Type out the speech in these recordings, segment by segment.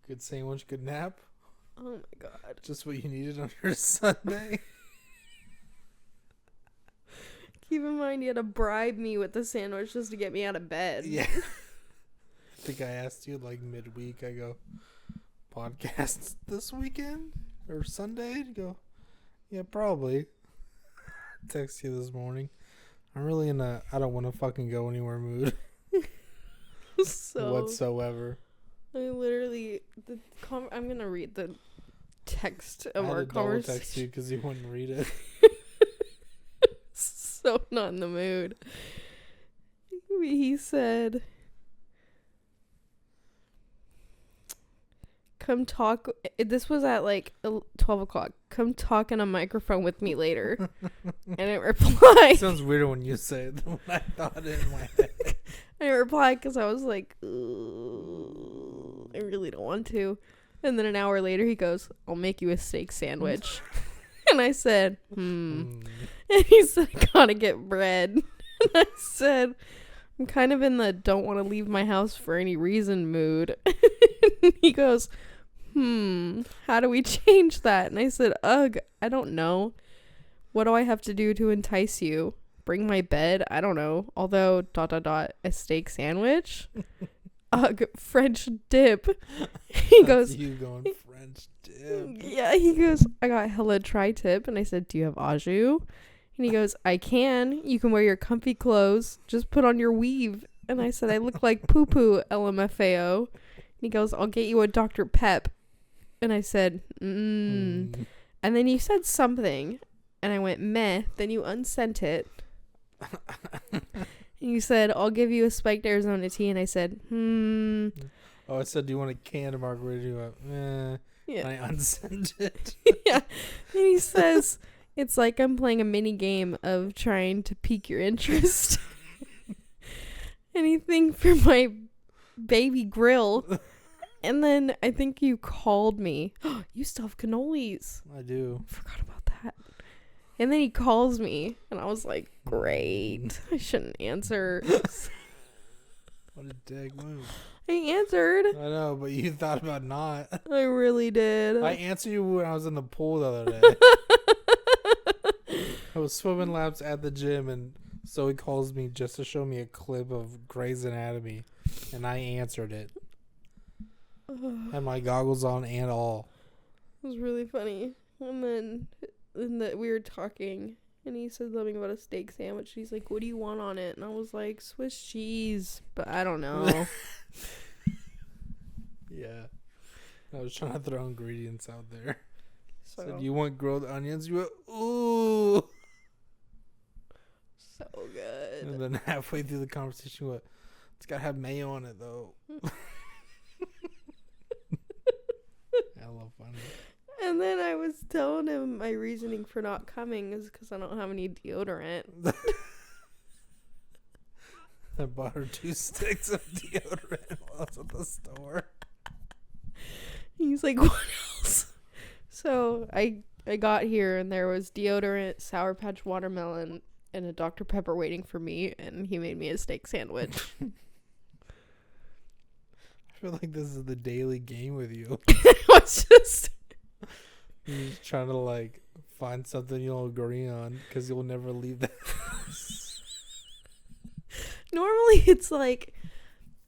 Good sandwich, good nap. Oh my god. Just what you needed on your Sunday. Keep in mind you had to bribe me with the sandwich just to get me out of bed. Yeah. I think I asked you like midweek. I go, podcasts this weekend or Sunday? You go, yeah, probably. Text you this morning. I'm really in a I don't want to fucking go anywhere mood. So whatsoever. I literally I'm gonna read the text of our I conversation. text you because you wouldn't read it. So not in the mood. He said, come talk. This was at like 12 o'clock. Come talk in a microphone with me later. And I replied. It sounds weirder when you say it than when I thought it in my head. I replied because I was like, I really don't want to. And then an hour later, he goes, I'll make you a steak sandwich. And I said, And he said, I gotta get bread. And I said, I'm kind of in the don't want to leave my house for any reason mood. And he goes, how do we change that? And I said, ugh, I don't know. What do I have to do to entice you? Bring my bed? I don't know. Although, ... a steak sandwich? Ugh, French dip. He goes, you going French dip. Yeah, he goes, I got hella tri-tip. And I said, do you have au jus? And he goes, I can. You can wear your comfy clothes. Just put on your weave. And I said, I look like poo-poo, LMFAO. And he goes, I'll get you a Dr. Pep. And I said, And then you said something. And I went, meh. Then you unsent it. And you said, I'll give you a spiked Arizona tea. And I said, Oh, I said, do you want a can of margarita? You went, Yeah. And I unsent it. Yeah. And he says, it's like I'm playing a mini game of trying to pique your interest. Anything for my baby grill. And then I think you called me. You still have cannolis. I do. Forgot about that. And then he calls me. And I was like, great. I shouldn't answer. What a dick move. I answered. I know, but you thought about not. I really did. I answered you when I was in the pool the other day. I was swimming laps at the gym, and so he calls me just to show me a clip of Grey's Anatomy, and I answered it. Had my goggles on and all. It was really funny. And then we were talking, and he said something about a steak sandwich. He's like, what do you want on it? And I was like, Swiss cheese. But I don't know. Yeah. I was trying to throw ingredients out there. So, Said, you want grilled onions? You went, ooh. so good. And then halfway through the conversation, you went, it's got to have mayo on it, though. Hella funny. And then I was telling him my reasoning for not coming is because I don't have any deodorant. I bought her 2 sticks of deodorant while I was at the store. He's like, what else? So I got here and there was deodorant, Sour Patch watermelon, and a Dr. Pepper waiting for me, and he made me a steak sandwich. I feel like this is the daily game with you. It's just... You're just trying to like find something you'll agree on because you'll never leave the house. Normally it's like,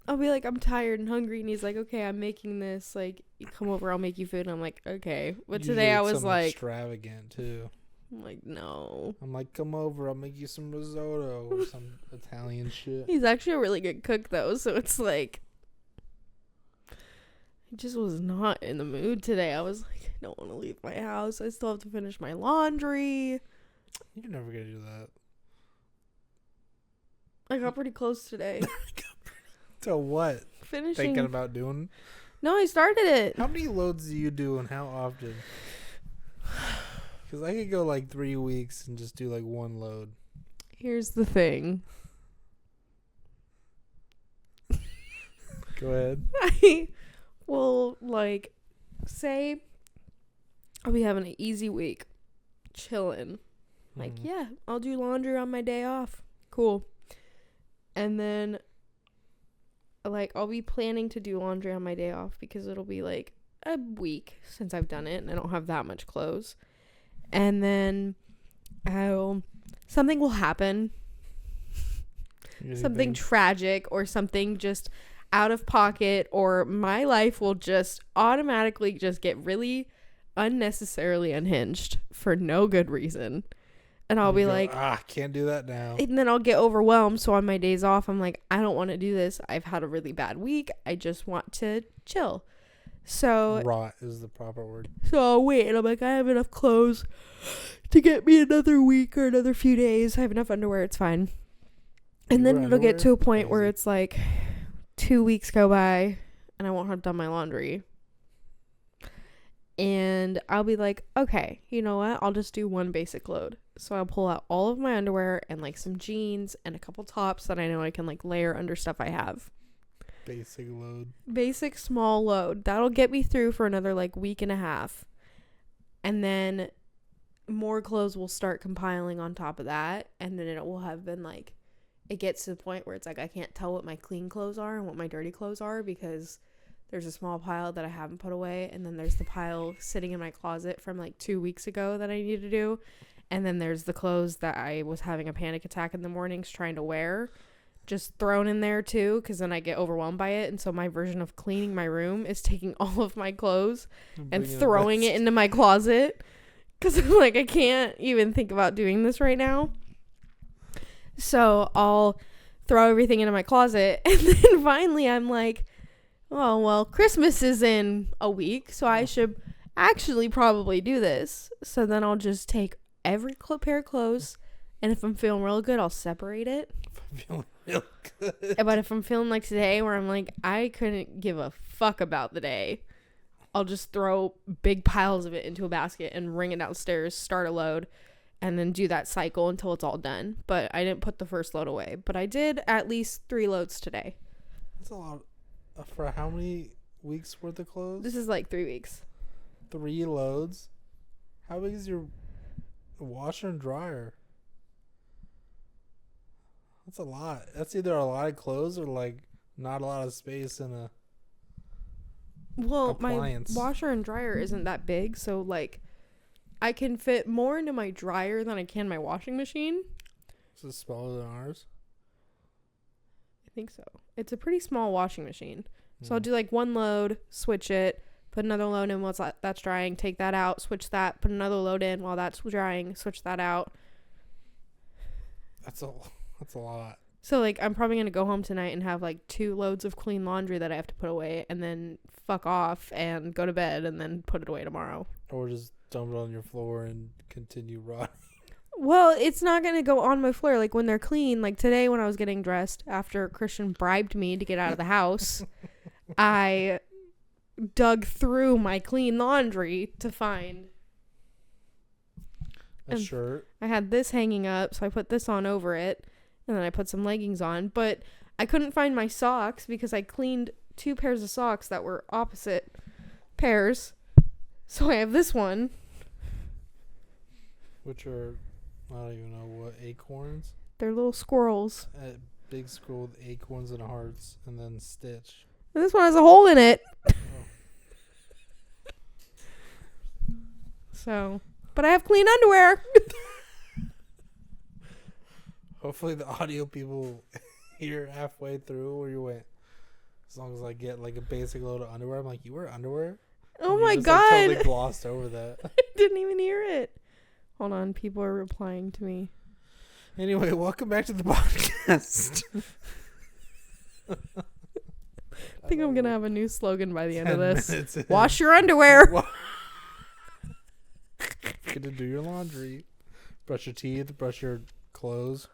I'll be like, I'm tired and hungry, and he's like, okay, I'm making this, like, you come over, I'll make you food. And I'm like, okay. But Usually today I it's was something like, extravagant too. I'm like, no. I'm like, come over, I'll make you some risotto or some Italian shit. He's actually a really good cook though, so it's like, I just was not in the mood today. I was like, I don't want to leave my house. I still have to finish my laundry. You're never gonna do that. I got pretty close today. To what? Finishing. Thinking about doing? No, I started it. How many loads do you do and how often? Because I could go like 3 weeks and just do like 1 load. Here's the thing. Go ahead. I will, like, say I'll be having an easy week. Chilling. Like, yeah, I'll do laundry on my day off. Cool. And then like, I'll be planning to do laundry on my day off because it'll be like a week since I've done it and I don't have that much clothes. And then something will happen. Something tragic or something just out of pocket, or my life will just automatically just get really unnecessarily unhinged for no good reason. And I'll be like, can't do that now. And then I'll get overwhelmed. So on my days off, I'm like, I don't want to do this. I've had a really bad week. I just want to chill. So rot is the proper word. So I'll wait, and I'm like, I have enough clothes to get me another week or another few days. I have enough underwear. It's fine. And then it'll get to a point where it's like 2 weeks go by and I won't have done my laundry. And I'll be like, okay, you know what? I'll just do one basic load. So I'll pull out all of my underwear and like some jeans and a couple tops that I know I can like layer under stuff I have. Basic load. Basic small load. That'll get me through for another like week and a half. And then more clothes will start compiling on top of that. And then it will have been like, it gets to the point where it's like I can't tell what my clean clothes are and what my dirty clothes are because there's a small pile that I haven't put away, and then there's the pile sitting in my closet from like 2 weeks ago that I need to do, and then there's the clothes that I was having a panic attack in the mornings trying to wear just thrown in there too, because then I get overwhelmed by it. And so my version of cleaning my room is taking all of my clothes and throwing it into my closet because I'm like, I can't even think about doing this right now. So I'll throw everything into my closet, and then finally I'm like, oh, well, Christmas is in a week, so I should actually probably do this. So then I'll just take every pair of clothes, and if I'm feeling real good, I'll separate it. If I'm feeling real good. But if I'm feeling like today where I'm like, I couldn't give a fuck about the day, I'll just throw big piles of it into a basket and ring it downstairs, start a load, and then do that cycle until it's all done. But I didn't put the first load away. But I did at least 3 loads today. That's a lot. For how many weeks worth of clothes? This is like 3 weeks. 3 loads? How big is your washer and dryer? That's a lot. That's either a lot of clothes or like not a lot of space in a appliance. My washer and dryer isn't that big, so like I can fit more into my dryer than I can my washing machine. Is it smaller than ours? I think so. It's a pretty small washing machine. So I'll do like 1 load, switch it, put another load in while that's drying, take that out, switch that, put another load in while that's drying, switch that out. That's a lot. So like I'm probably going to go home tonight and have like 2 loads of clean laundry that I have to put away, and then fuck off and go to bed and then put it away tomorrow. Or just dump it on your floor and continue rotting. Well, it's not going to go on my floor. Like when they're clean, like today when I was getting dressed after Christian bribed me to get out of the house, I dug through my clean laundry to find a shirt. I had this hanging up, so I put this on over it, and then I put some leggings on. But I couldn't find my socks because I cleaned 2 pairs of socks that were opposite pairs. So I have this one. Which are, I don't even know what, acorns? They're little squirrels. A big squirrel with acorns and hearts, and then Stitch. And this one has a hole in it. Oh. So, but I have clean underwear. Hopefully the audio people hear halfway through where you went. As long as I get like a basic load of underwear, I'm like, you wear underwear? Oh my God. Like, totally glossed over that. I didn't even hear it. Hold on, people are replying to me. Anyway, welcome back to the podcast. I think I'm going to have a new slogan by the end of this. In. Wash your underwear. Get to do your laundry. Brush your teeth. Brush your clothes.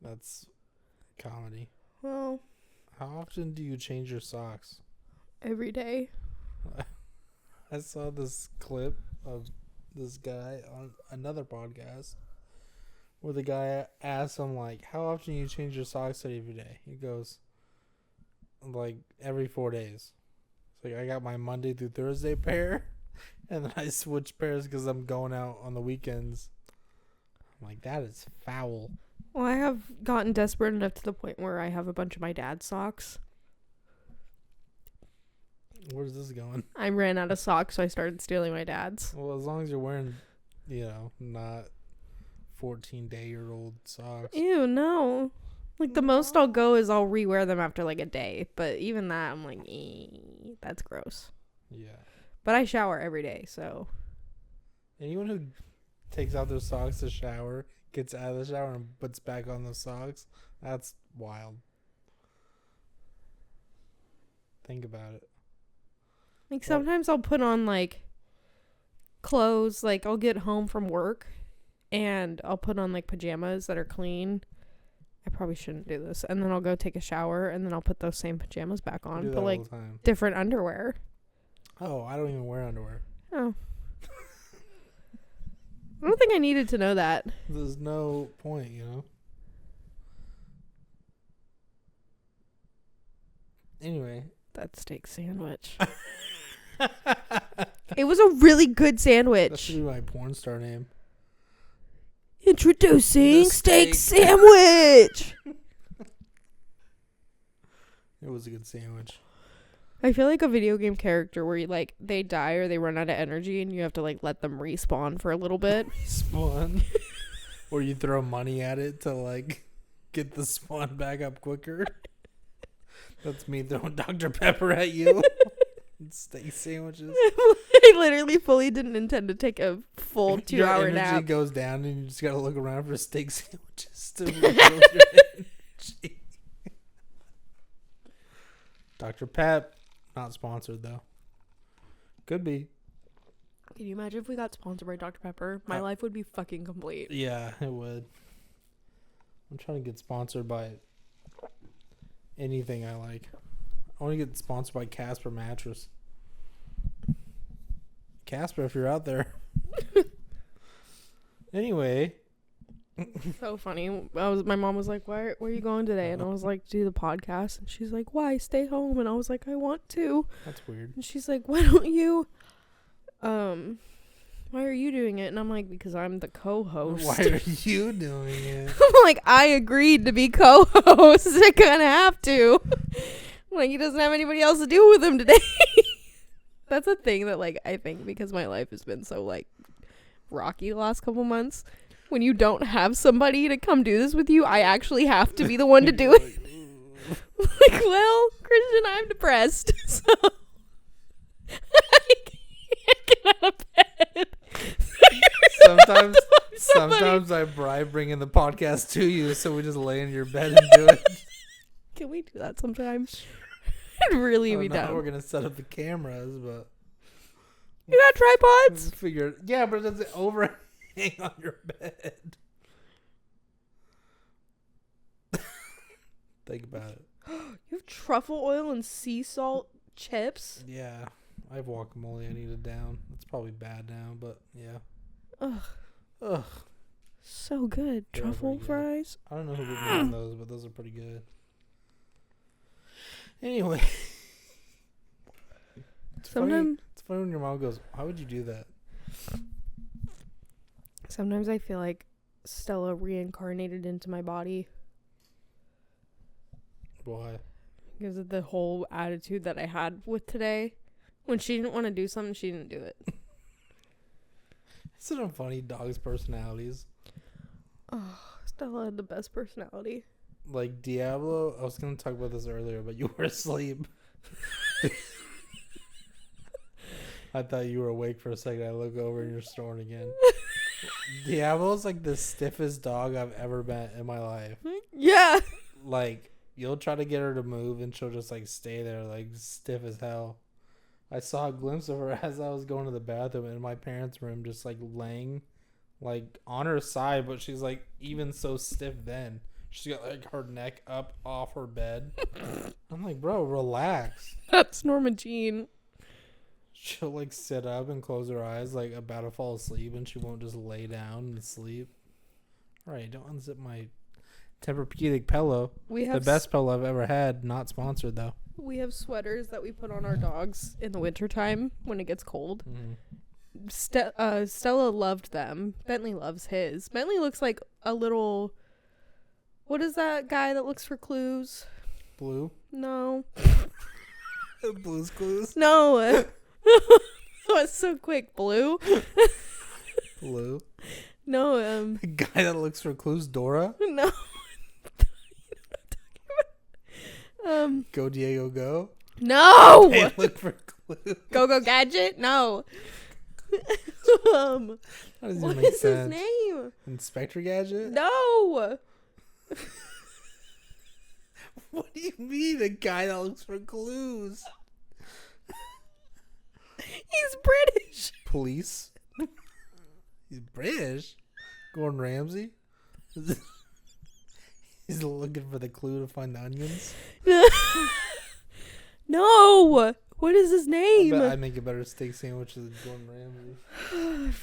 That's comedy. Well, how often do you change your socks? Every day. I saw this clip of this guy on another podcast where the guy asked him, like, how often do you change your socks every day? He goes, like, every 4 days. So like, I got my Monday through Thursday pair, and then I switch pairs because I'm going out on the weekends. I'm like, that is foul. Well, I have gotten desperate enough to the point where I have a bunch of my dad's socks. Where's this going? I ran out of socks, so I started stealing my dad's. Well, as long as you're wearing, not 14-day-old socks. Ew, no. Like, the most I'll go is I'll rewear them after, like, a day. But even that, I'm like, that's gross. Yeah. But I shower every day, so. Anyone who takes out their socks to shower, gets out of the shower, and puts back on the socks, that's wild. Think about it. Like, sometimes I'll put on, like, clothes. Like, I'll get home from work, and I'll put on, like, pajamas that are clean. I probably shouldn't do this. And then I'll go take a shower, and then I'll put those same pajamas back on. But, like, different underwear. Oh, I don't even wear underwear. Oh. I don't think I needed to know that. There's no point, Anyway. That steak sandwich. It was a really good sandwich. That should be my porn star name. Introducing steak sandwich. It was a good sandwich. I feel like a video game character where you, like, they die or they run out of energy and you have to, like, let them respawn for a little bit. Respawn? Or you throw money at it to, like, get the spawn back up quicker. That's me throwing Dr. Pepper at you. Steak sandwiches. I literally fully didn't intend to take a full 2-hour nap. Your energy goes down and you just gotta look around for steak sandwiches to rebuild your energy. Dr. Pep, not sponsored though. Could be. Can you imagine if we got sponsored by Dr. Pepper? My life would be fucking complete. Yeah, it would. I'm trying to get sponsored by anything I like. I want to get sponsored by Casper Mattress. Casper, if you're out there. Anyway. So funny. My mom was like, where are you going today? And I was like, do the podcast. And she's like, why? Stay home. And I was like, I want to. That's weird. And she's like, why don't you? Why are you doing it? And I'm like, because I'm the co-host. Why are you doing it? I'm like, I agreed to be co-host. I kind of have to. Like, he doesn't have anybody else to do with him today. That's a thing that, like, I think because my life has been so, like, rocky the last couple months. When you don't have somebody to come do this with you, I actually have to be the one to do it. Like, well, Christian, I'm depressed. So I can't get out of bed. Sometimes I bribe bringing the podcast to you, so we just lay in your bed and do it. Can we do that sometimes? I'd really be down. We're gonna set up the cameras, but you got tripods? Figure. Yeah, but does it overhang on your bed? Think about it. You have truffle oil and sea salt chips? Yeah, I have guacamole I needed down. It's probably bad now, but yeah. Ugh. So good. They're Truffle good. fries? I don't know who would make those, but those are pretty good. Anyway. It's funny when your mom goes, how would you do that? Sometimes I feel like Stella reincarnated into my body. Why? Because of the whole attitude that I had with today. When she didn't want to do something, she didn't do it. Isn't it funny, dogs' personalities? Oh, Stella had the best personality. Like Diablo, I was going to talk about this earlier, but you were asleep. I thought you were awake for a second. I look over and you're snoring again. Diablo's like the stiffest dog I've ever met in my life. Yeah. Like, you'll try to get her to move and she'll just like stay there like stiff as hell. I saw a glimpse of her as I was going to the bathroom in my parents' room, just like laying like on her side, but she's like even so stiff then. She's got like her neck up off her bed. I'm like, bro, relax. That's Norma Jean. She'll like sit up and close her eyes like about to fall asleep, and she won't just lay down and sleep. All right, don't unzip my Tempur-Pedic pillow. The best pillow I've ever had. Not sponsored though. We have sweaters that we put on our dogs in the wintertime when it gets cold. Mm-hmm. Stella loved them. Bentley loves his. Bentley looks like a little What is that guy that looks for clues? Blue. No. Blue's Clues. No. That was so quick. Blue? Blue. No, The guy that looks for clues, Dora. no. Go Diego Go. No! They look for clues. Go Gadget? No. How does it What make is sense? his name? Inspector Gadget? No. What do you mean, a guy that looks for clues? He's British. Police? He's British? Gordon Ramsay? He's looking for the clue to find the onions? No. What is his I name? bet I make a better steak sandwich than Gordon Ramsay.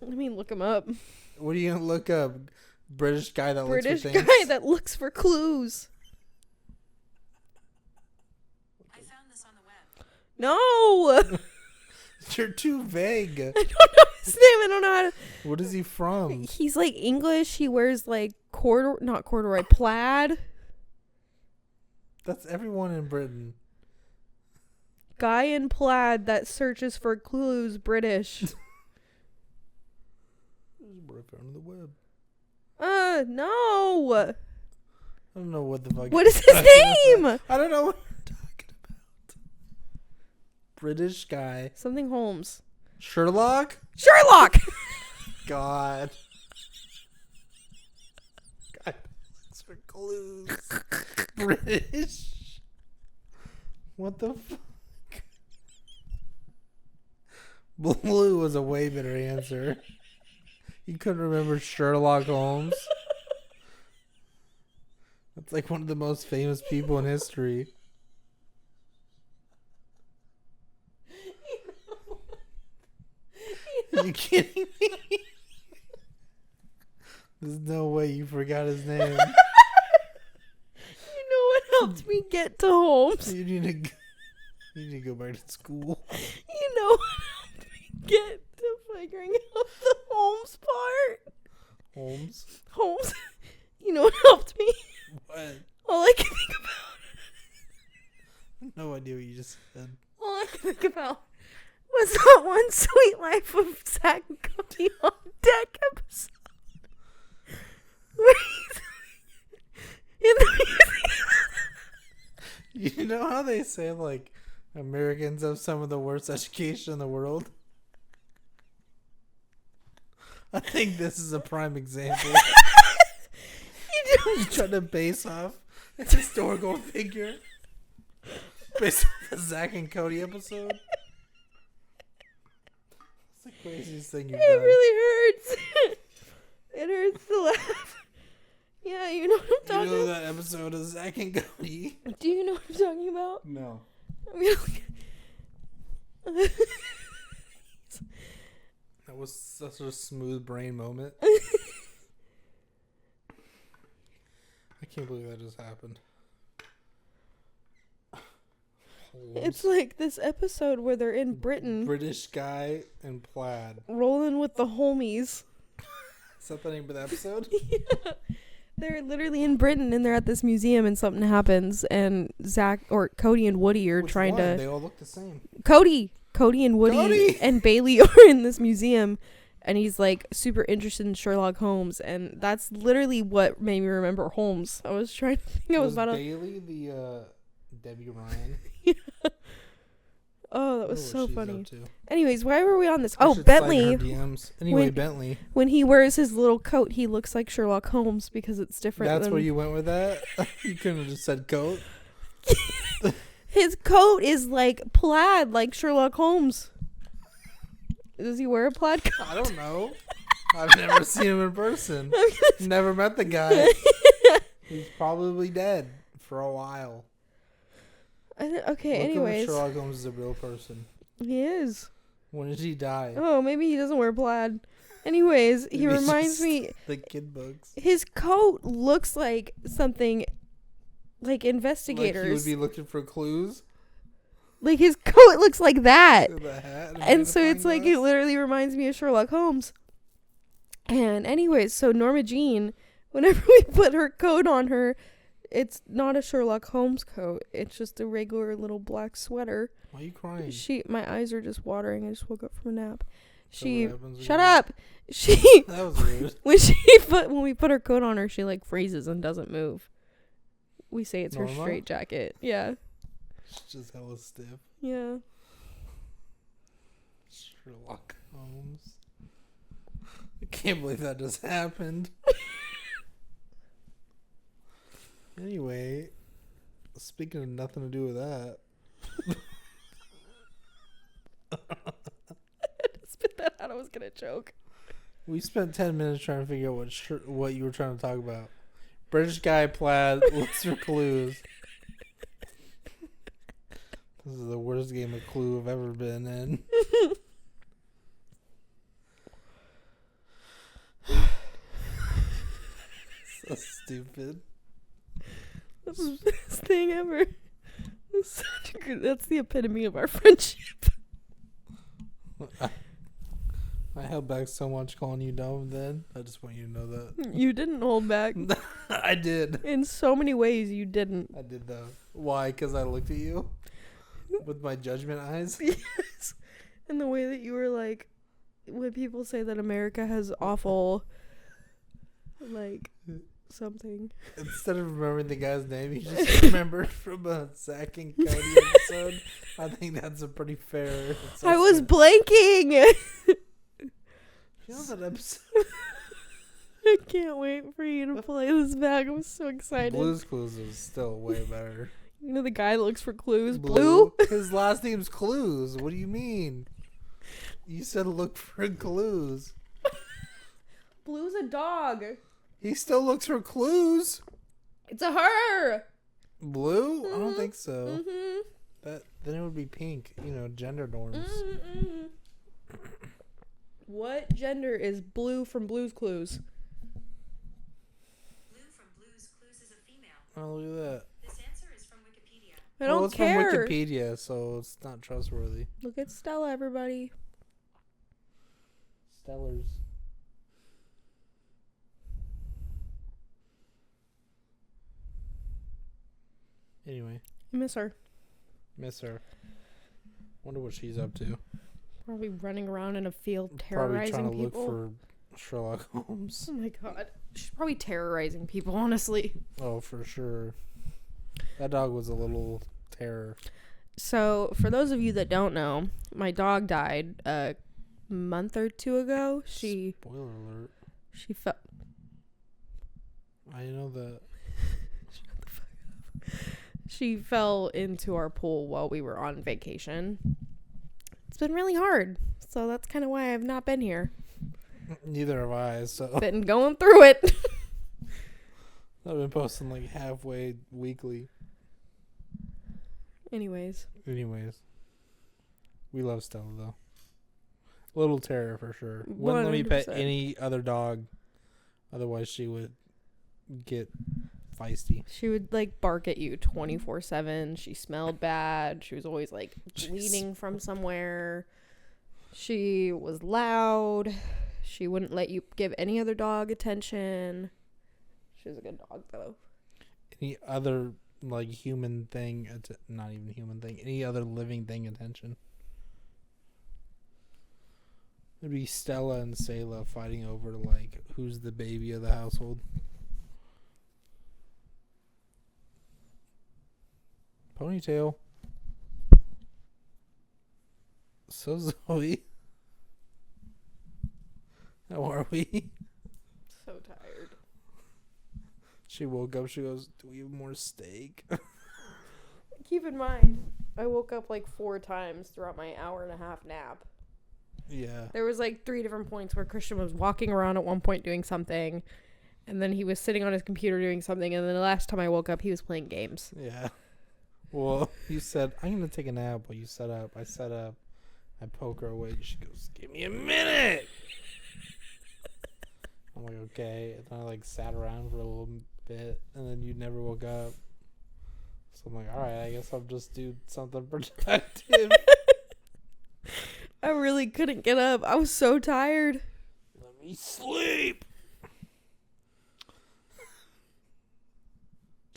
Let me look him up. What are you gonna look up? British guy that British looks for things? guy that looks for clues. I found this on the web. No. You're too vague. I don't know his name. I don't know how to. What is he from? He's like English. He wears like not corduroy, plaid. That's everyone in Britain. Guy in plaid that searches for clues. British. This is what I found on the web. No. I don't know what the fuck. What is his name? I don't know what you're talking about. British guy. Something Holmes. Sherlock? Sherlock. God. God looks for clues. British. What the fuck? Blue was a way better answer. You couldn't remember Sherlock Holmes. That's like one of the most famous people in history. Are you kidding me? There's no way you forgot his name. You know what helped me get to Holmes? You need to go back to school. You know what helped me get to figuring out the Holmes part? Holmes? Holmes. You know what helped me? What? All I can think about. No idea what you just said. All I can think about was that One Sweet Life of Zack and Cody on Deck episode. Where he's in the museum. You know how they say, like, Americans have some of the worst education in the world? I think this is a prime example. You try to base off a historical figure based on the Zack and Cody episode. It's the craziest thing you've It done. really hurts. It hurts to laugh. Yeah, you know what I'm You talking know about. that episode of Zack and Cody? Do you know what I'm talking about? No. I mean, That was such a smooth brain moment. I can't believe that just happened. it's like this episode where they're in Britain British guy in plaid. rolling with the homies. Is that the name of the episode? Yeah. They're literally in Britain and they're at this museum and something happens and Cody and Woody are Which trying one? to... They all look the same. Cody and Woody Cody! and Bailey are in this museum and he's like super interested in Sherlock Holmes and that's literally what made me remember Holmes. I was trying to think I was about to... Bailey the Debbie Ryan? Oh, that I was wonder so what she's funny. up to. Anyways, why were we on this? I Oh, should slide in Bentley. her DMs. Anyway, When- Bentley. When he wears his little coat, he looks like Sherlock Holmes because it's different. That's than... where you went with that? You couldn't have just said coat. His coat is like plaid, like Sherlock Holmes. Does he wear a plaid coat? I don't know. I've never seen him in person. Never met the guy. He's probably dead for a while. Okay, Look up if anyways. Sherlock Holmes is a real person. He is. When did he die? Oh, maybe he doesn't wear plaid. Anyways, he Maybe it's reminds just me... The kid books. His coat looks like something... Like Like investigators. he would be looking for clues. Like his coat looks like that. To the hat And so it's like, it glass. literally reminds me of Sherlock Holmes. And anyways, so Norma Jean whenever we put her coat on her, it's not a Sherlock Holmes coat. It's just a regular little black sweater. Why are you crying? My eyes are just watering. I just woke up from a nap. So what happens when Shut you- up. She That was weird. when we put her coat on her, she like freezes and doesn't move. We say it's her Norma? straight jacket. Yeah. She's just hella stiff. Yeah. Sherlock Holmes. I can't believe that just happened. Anyway, speaking of nothing to do with that. Spit that out. I was gonna choke. We spent 10 minutes trying to figure out what you were trying to talk about. British guy plaid looks for clues. This is the worst game of Clue I've ever been in. So stupid. That's the best thing ever. That's the epitome of our friendship. I held back so much calling you dumb then. I just want you to know that. You didn't hold back. I did. In so many ways, you didn't. I did though. Why? Because I looked at you with my judgment eyes. Yes. And the way that you were like, when people say that America has awful, like, something. Instead of remembering the guy's name, you just remembered from a Zack and Cody episode. I think that's a pretty fair assessment. I was blanking. You know that episode? I can't wait for you to play this back. I'm so excited. Blue's Clues is still way better. You know the guy that looks for clues? Blue? His last name's Clues. What do you mean? You said look for clues. Blue's a dog. He still looks for clues. It's a her. Blue? I don't think so. Mm-hmm. Then it would be pink. You know, gender norms. Mm-hmm. What gender is Blue from Blue's Clues? Blue from Blue's Clues is a female. Oh, look at that. This answer is from Wikipedia. I don't it's care. from Wikipedia, so it's not trustworthy. Look at Stella, everybody. Stellars. Anyway, I miss her. miss her. Wonder what she's up to. Probably running around in a field Probably terrorizing trying to people. look for Sherlock Holmes. Oh my god. She's probably terrorizing people, honestly. Oh, for sure. That dog was a little terror. So, for those of you that don't know, my dog died a month or two ago. She Spoiler alert. fell. I know that. She fell into our pool while we were on vacation. It's been really hard. So that's kind of why I've not been here. Neither have I, so Been going through it. I've been posting like halfway weekly. Anyways. We love Stella though. Little terror for sure. Wouldn't let me pet 100%. any other dog. Otherwise she would get feisty. She would like bark at you 24/7. She smelled bad. She was always like bleeding from somewhere. She was loud. She wouldn't let you give any other dog attention. She was a good dog though. Any other like human thing, not even human thing, any other living thing attention. It'd be Stella and Sayla fighting over like who's the baby of the household. Ponytail. So Zoe. How are we? So tired. She woke up, she goes, do we have more steak? Keep in mind, I woke up like 4 times throughout my hour-and-a-half nap. Yeah. There was like 3 different points where Christian was walking around at one point doing something, and then he was sitting on his computer doing something, and then the last time I woke up, he was playing games. Yeah. Well, you said, I'm going to take a nap while you set up. I set up. I poke her away. She goes, give me a minute. I'm like, okay. And then I like sat around for a little bit, and then you never woke up. So I'm like, all right, I guess I'll just do something productive. I really couldn't get up. I was so tired. Let me sleep.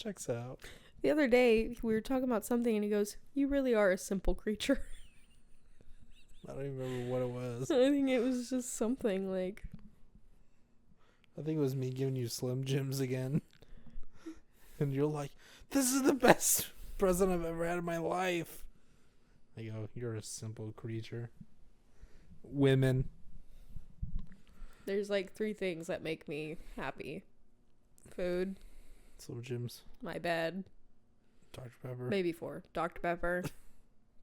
checks out. The other day, we were talking about something, and he goes, "You really are a simple creature." I don't even remember what it was. I think it was just something like... I think it was me giving you Slim Jims again. And you're like, this is the best present I've ever had in my life. I go, you're a simple creature. Women. There's like 3 things that make me happy. Food, Slim Jims. my bed, Dr. Pepper. maybe 4. Dr. Pepper,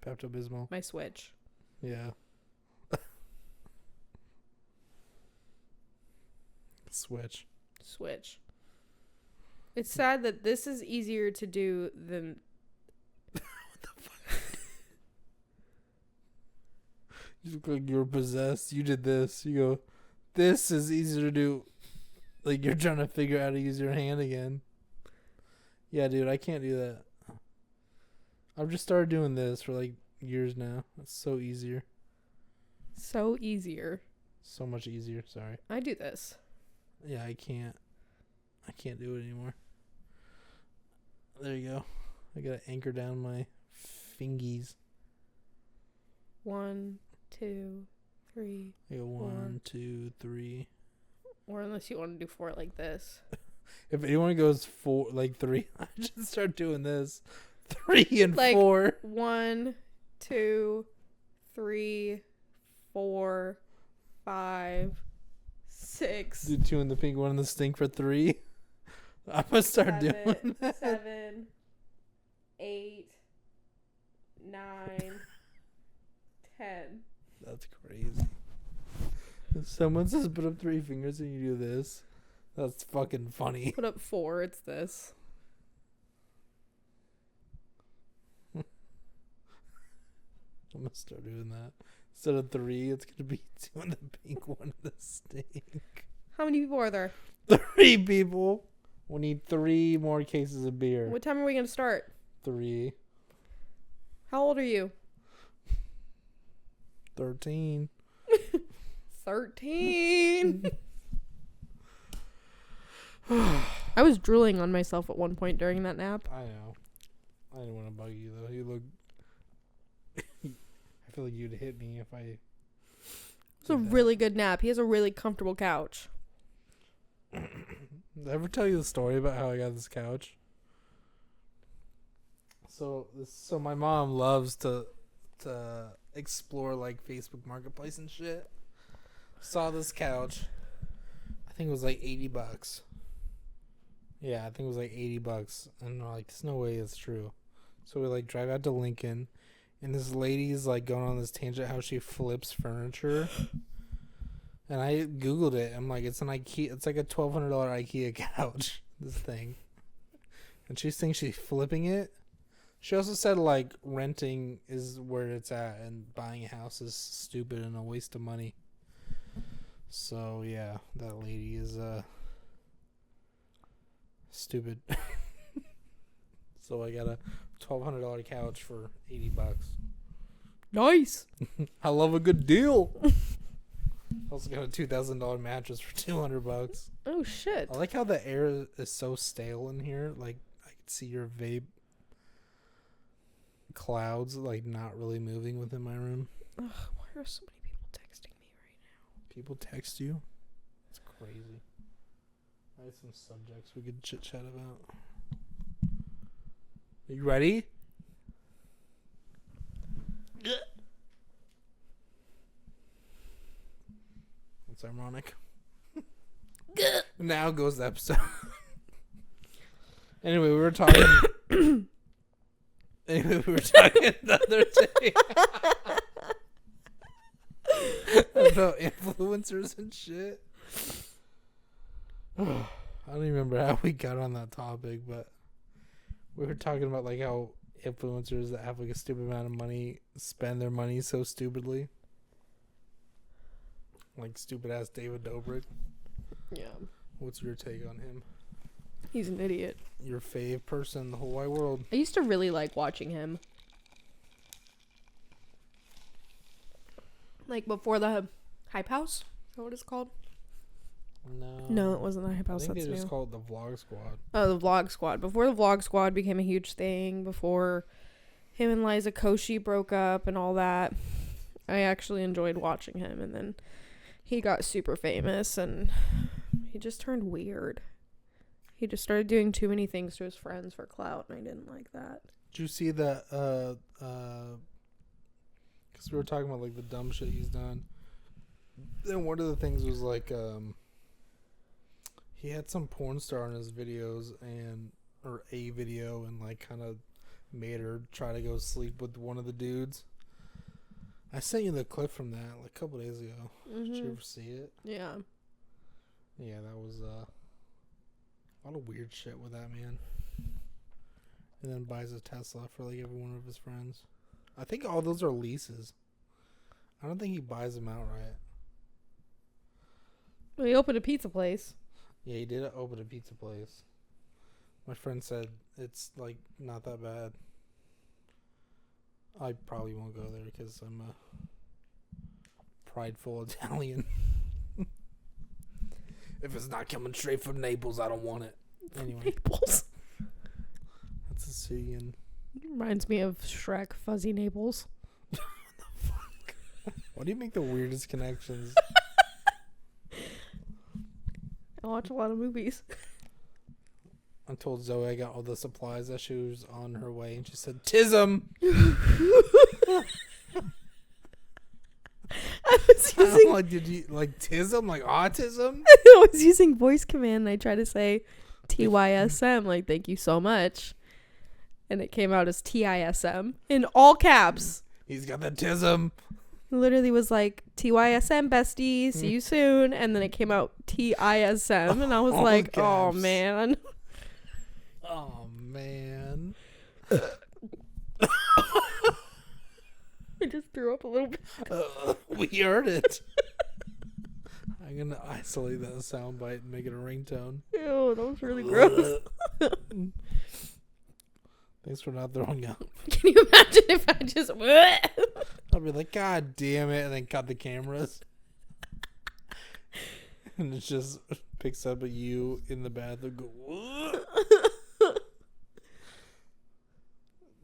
Pepto-Bismol. my Switch. Yeah. Switch. It's sad that this is easier to do than... What the fuck? You look like you're possessed. You did this. You go, this is easier to do. Like you're trying to figure out how to use your hand again. Yeah, dude, I can't do that. I've just started doing this for like years now. It's so easier. So easier. So much easier. Sorry. I do this. Yeah, I can't do it anymore. There you go. I gotta anchor down my fingies. 1, 2, 3. I go 1, 2, 3. Or unless you want to do 4 like this. If anyone goes 4, like 3, I just start doing this. 3 and Like, 4. 1, 2, 3, 4, 5, 6. Do 2 in the pink, 1 in the stink for 3. I'm gonna start doing that. 7, 8, 9, 10. That's crazy. If someone says put up 3 fingers and you do this, that's fucking funny. Put up 4, it's this. I'm gonna start doing that. Instead of 3, it's gonna be 2 in the pink, 1 in the stink. How many people are there? 3 people. We need 3 more cases of beer. What time are we going to start? 3. How old are you? 13. 13. I was drooling on myself at one point during that nap. I know. I didn't want to bug you though. You look. I feel like you'd hit me if I. It's a really good nap. He has a really comfortable couch. Did I ever tell you the story about how I got this couch? So my mom loves to explore like Facebook Marketplace and shit. Saw this couch. I think it was like $80. Yeah, I think it was like $80, and we're like, there's no way it's true. So we like drive out to Lincoln, and this lady's like going on this tangent how she flips furniture. And I googled it. I'm like, it's an IKEA. It's like a $1,200 IKEA couch. This thing, and she thinks she's flipping it. She also said like renting is where it's at, and buying a house is stupid and a waste of money. So yeah, that lady is stupid. So I got a $1,200 couch for $80. Nice. I love a good deal. Also got a $2,000 mattress for $200. Oh, shit. I like how the air is so stale in here. Like I can see your vape clouds like not really moving within my room. Ugh, why are so many people texting me right now? People text you? It's crazy. I have some subjects we could chit chat about. Are you ready? That's ironic. Now goes the episode. Anyway, we were talking. The other day about influencers and shit. I don't even remember how we got on that topic, but we were talking about like how influencers that have like a stupid amount of money spend their money so stupidly. Like stupid ass David Dobrik. Yeah. What's your take on him? He's an idiot. Your fave person in the whole wide world. I used to really like watching him. Like before the Hype House? Is that what it's called? No, it wasn't the Hype I House. think That's they just new. call it the Vlog Squad. Oh, the Vlog Squad. Before the Vlog Squad became a huge thing, before him and Liza Koshy broke up and all that, I actually enjoyed watching him. And then he got super famous and he just turned weird. He just started doing too many things to his friends for clout, and I didn't like that. Did you see that? Because we were talking about like the dumb shit he's done. And one of the things was like, he had some porn star in his videos or a video and like kind of made her try to go sleep with one of the dudes. I sent you the clip from that like a couple days ago. Did you ever see it? Yeah. Yeah, that was a lot of weird shit with that man. And then buys a Tesla for like every one of his friends. I think all those are leases. I don't think he buys them outright. Well, he opened a pizza place. Yeah, he did open a pizza place. My friend said it's like not that bad. I probably won't go there because I'm a prideful Italian. If it's not coming straight from Naples, I don't want it. Anyway, Naples. that's a Sicilian. Reminds me of Shrek, Fuzzy Naples. Why do you make the weirdest connections? I watch a lot of movies. I told Zoe I got all the supplies that she was on her way, and she said, "Tism." I was using I'm like, did you like tism, like autism? I was using voice command and I tried to say TYSM, like thank you so much. And it came out as TISM in all caps. He's got the tism. Literally was like TYSM bestie, see you soon. And then it came out TISM and I was All like, caps. oh man. Oh man. I just threw up a little bit. We heard it. I'm gonna isolate that soundbite and make it a ringtone. Ew, that was really gross. Thanks for not throwing up. Can you imagine if I just I'll be like, God damn it, and then cut the cameras. And it just picks up at you in the bathroom. Go,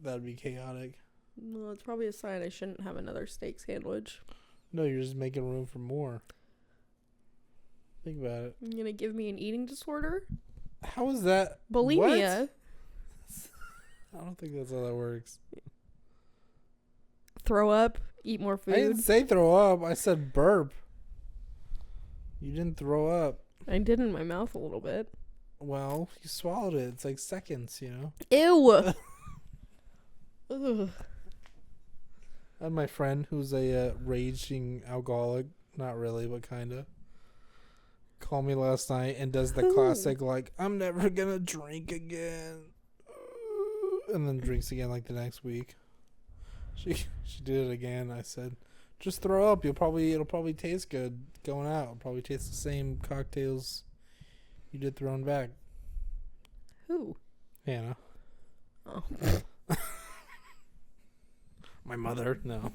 that'd be chaotic. Well, it's probably a sign I shouldn't have another steak sandwich. No, you're just making room for more. Think about it. You're gonna give me an eating disorder? How is that? Bulimia. What? I don't think that's how that works. Throw up, eat more I didn't food. say throw up. I said burp. You didn't throw up. I did in my mouth a little bit. Well, you swallowed it. It's like seconds, you know? Ew. Ugh. I had my friend who's a raging alcoholic. Not really, but kind of. Called me last night and does the classic, like, I'm never going to drink again. And then drinks again, like, the next week. She did it again. I said, just throw up. It'll probably taste good going out. It'll probably taste the same cocktails you did throwing back. Who? Hannah. Oh. My mother. No.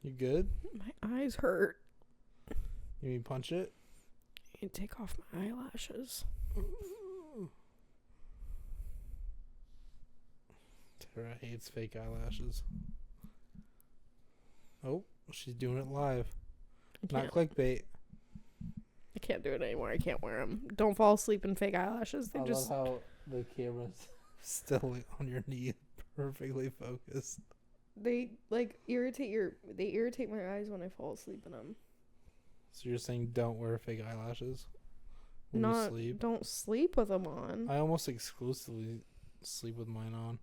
You good? My eyes hurt. You mean punch it? I need to take off my eyelashes. Tara hates fake eyelashes. Oh, she's doing it live. Not clickbait. I can't do it anymore. I can't wear them. Don't fall asleep in fake eyelashes. They I just. love how the camera's still on your knee, perfectly focused. They irritate my eyes when I fall asleep in them. So you're saying don't wear fake eyelashes when you sleep? Don't sleep with them on. I almost exclusively sleep with mine on.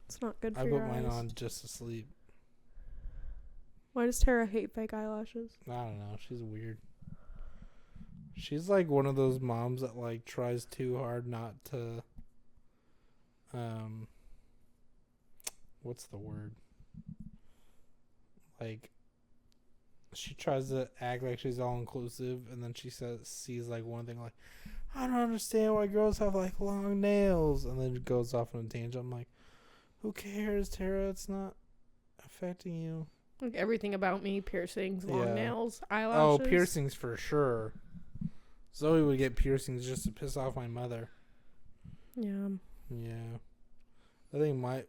It's not good for I your put mine eyes. on just to sleep. Why does Tara hate fake eyelashes? I don't know. She's weird. She's like one of those moms that like tries too hard not to. What's the word? Like, she tries to act like she's all inclusive, and then she sees like one thing like, I don't understand why girls have like long nails, and then it goes off on a tangent. I'm like, who cares, Tara? It's not affecting you. Like everything about me, piercings, long Yeah. nails, Oh, eyelashes. piercings for sure. Zoe would get piercings just to piss off my mother. Yeah. Yeah. I think my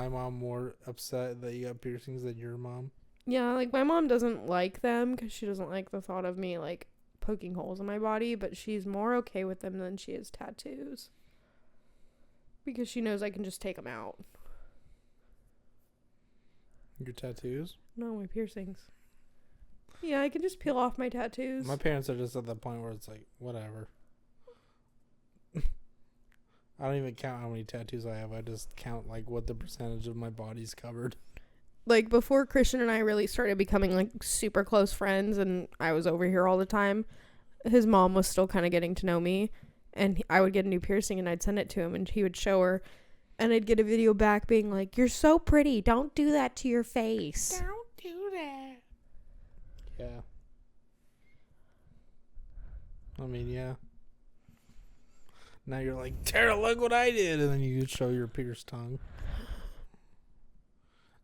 mom more upset that you got piercings than your mom? Yeah, like my mom doesn't like them because she doesn't like the thought of me like poking holes in my body, but she's more okay with them than she is tattoos. Because she knows I can just take them out. Your tattoos? No, my piercings. Yeah, I can just peel off my tattoos. My parents are just at the point where it's like, whatever. I don't even count how many tattoos I have. I just count like what the percentage of my body's covered. Like before Christian and I really started becoming like super close friends and I was over here all the time, his mom was still kind of getting to know me, and I would get a new piercing and I'd send it to him and he would show her, and I'd get a video back being like, "You're so pretty, don't do that to your face." Don't do that. Yeah. I mean, yeah. Now you're like, Tara, look what I did. And then you show your pierced tongue.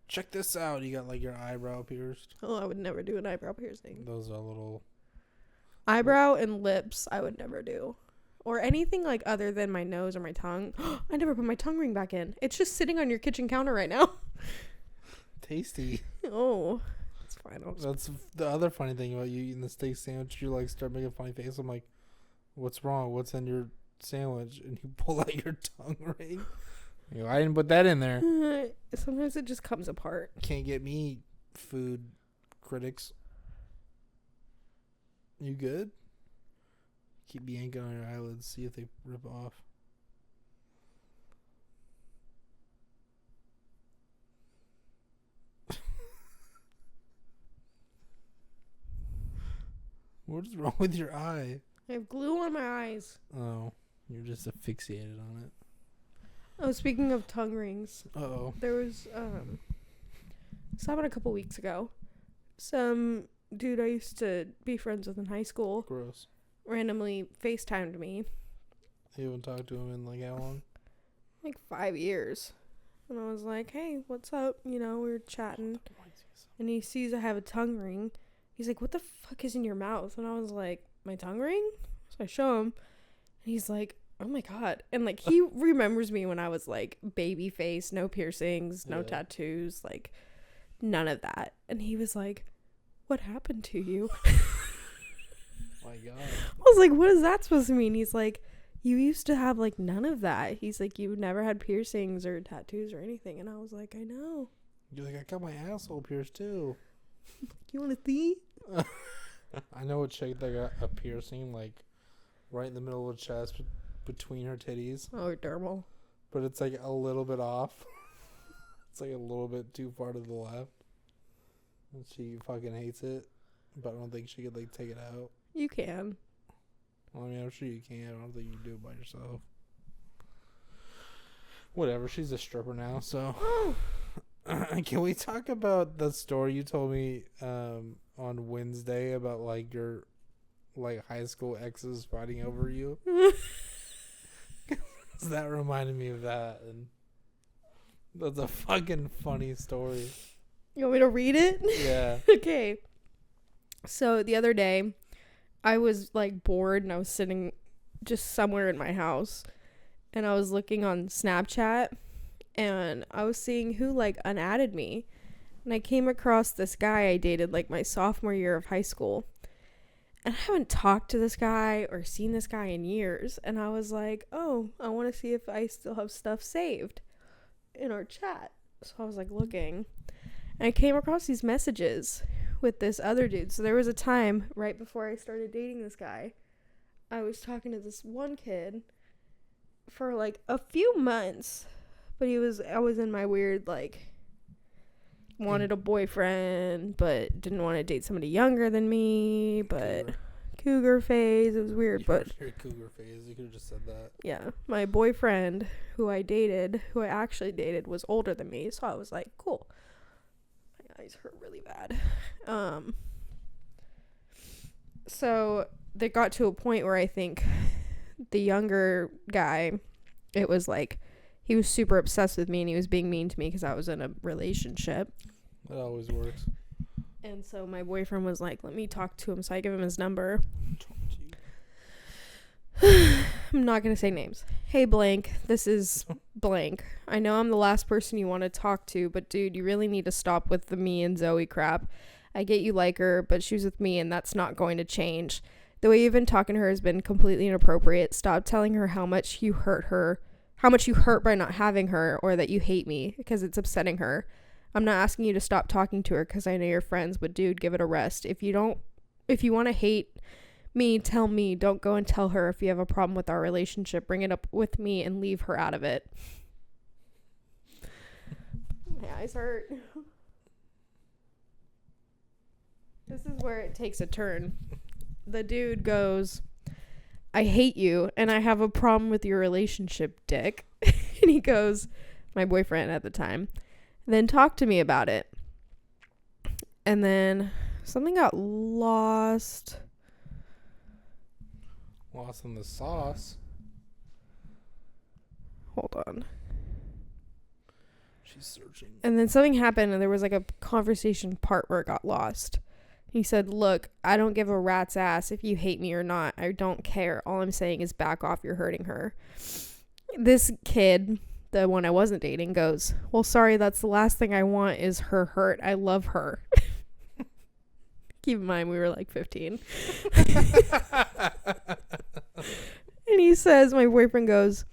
Check this out. You got like your eyebrow pierced. Oh, I would never do an eyebrow piercing. Those are little. Eyebrow and lips I would never do. Or anything like other than my nose or my tongue. I never put my tongue ring back in. It's just sitting on your kitchen counter right now. Tasty. Oh, it's fine. That's the other funny thing about you eating the steak sandwich. You like start making a funny face. I'm like, what's wrong? What's in your sandwich? And you pull out your tongue ring. You go, I didn't put that in there. Sometimes it just comes apart. Can't get me, food critics. You good? Keep yanking on your eyelids. See if they rip off. What is wrong with your eye? I have glue on my eyes. Oh, you're just asphyxiated on it. Oh, speaking of tongue rings, Uh-oh. there was this happened a couple weeks ago. Some dude I used to be friends with in high school Gross. randomly FaceTimed me, You haven't talked to him in like how long? like 5 years. And I was like, "Hey, what's up?" You know, we were chatting. And he sees I have a tongue ring. He's like, "What the fuck is in your mouth?" And I was like, "My tongue ring?" So I show him. And he's like, "Oh my God." And like, he remembers me when I was like baby face, no piercings, no tattoos, like none of that. And he was like, "What happened to you?" My God. I was like, "What is that supposed to mean?" He's like, "You used to have like none of that." He's like, "You never had piercings or tattoos or anything." And I was like, "I know." You're like, I got my asshole pierced too. You want to see? I know a chick that got a piercing like right in the middle of the chest between her titties, Oh, dermal. but it's like a little bit off. It's like a little bit too far to the left. And she fucking hates it, but I don't think she could like take it out. You can. Well, I mean, I'm sure you can. I don't think you can do it by yourself. Whatever. She's a stripper now, so. Can we talk about the story you told me on Wednesday about like your like high school exes fighting over you? 'Cause that reminded me of that, and that's a fucking funny story. You want me to read it? Yeah. Okay. So the other day, I was like bored and I was sitting just somewhere in my house, and I was looking on Snapchat, and I was seeing who like unadded me, and I came across this guy I dated like my sophomore year of high school, and I haven't talked to this guy or seen this guy in years, and I was like, oh, I want to see if I still have stuff saved in our chat. So I was like looking, and I came across these messages with this other dude. So there was a time right before I started dating this guy, I was talking to this one kid for like a few months, but I was in my weird like wanted a boyfriend but didn't want to date somebody younger than me, but cougar phase. It was weird, but your cougar phase. You could have just said that. yeah, my boyfriend who I actually dated was older than me, so I was like, cool. My eyes hurt really bad. So they got to a point where I think the younger guy, it was like he was super obsessed with me and he was being mean to me because I was in a relationship. That always works. And so my boyfriend was like, let me talk to him. So I give him his number. I'm not going to say names. Hey, blank. This is blank. I know I'm the last person you want to talk to, but dude, you really need to stop with the me and Zoe crap. I get you like her, but she's with me and that's not going to change. The way you've been talking to her has been completely inappropriate. Stop telling her how much you hurt by not having her, or that you hate me, because it's upsetting her. I'm not asking you to stop talking to her because I know you're friends, but dude, give it a rest. If you want to hate me, tell me. Don't go and tell her if you have a problem with our relationship. Bring it up with me and leave her out of it. My eyes hurt. This is where it takes a turn. The dude goes, I hate you and I have a problem with your relationship, dick. And he goes, my boyfriend at the time, then talk to me about it. And then something got lost. Lost in the sauce. Hold on. She's searching. And then something happened and there was like a conversation part where it got lost. He said, look, I don't give a rat's ass if you hate me or not. I don't care. All I'm saying is back off. You're hurting her. This kid, the one I wasn't dating, goes, well, sorry, that's the last thing I want is her hurt. I love her. Keep in mind, we were like 15. And he says, my boyfriend goes,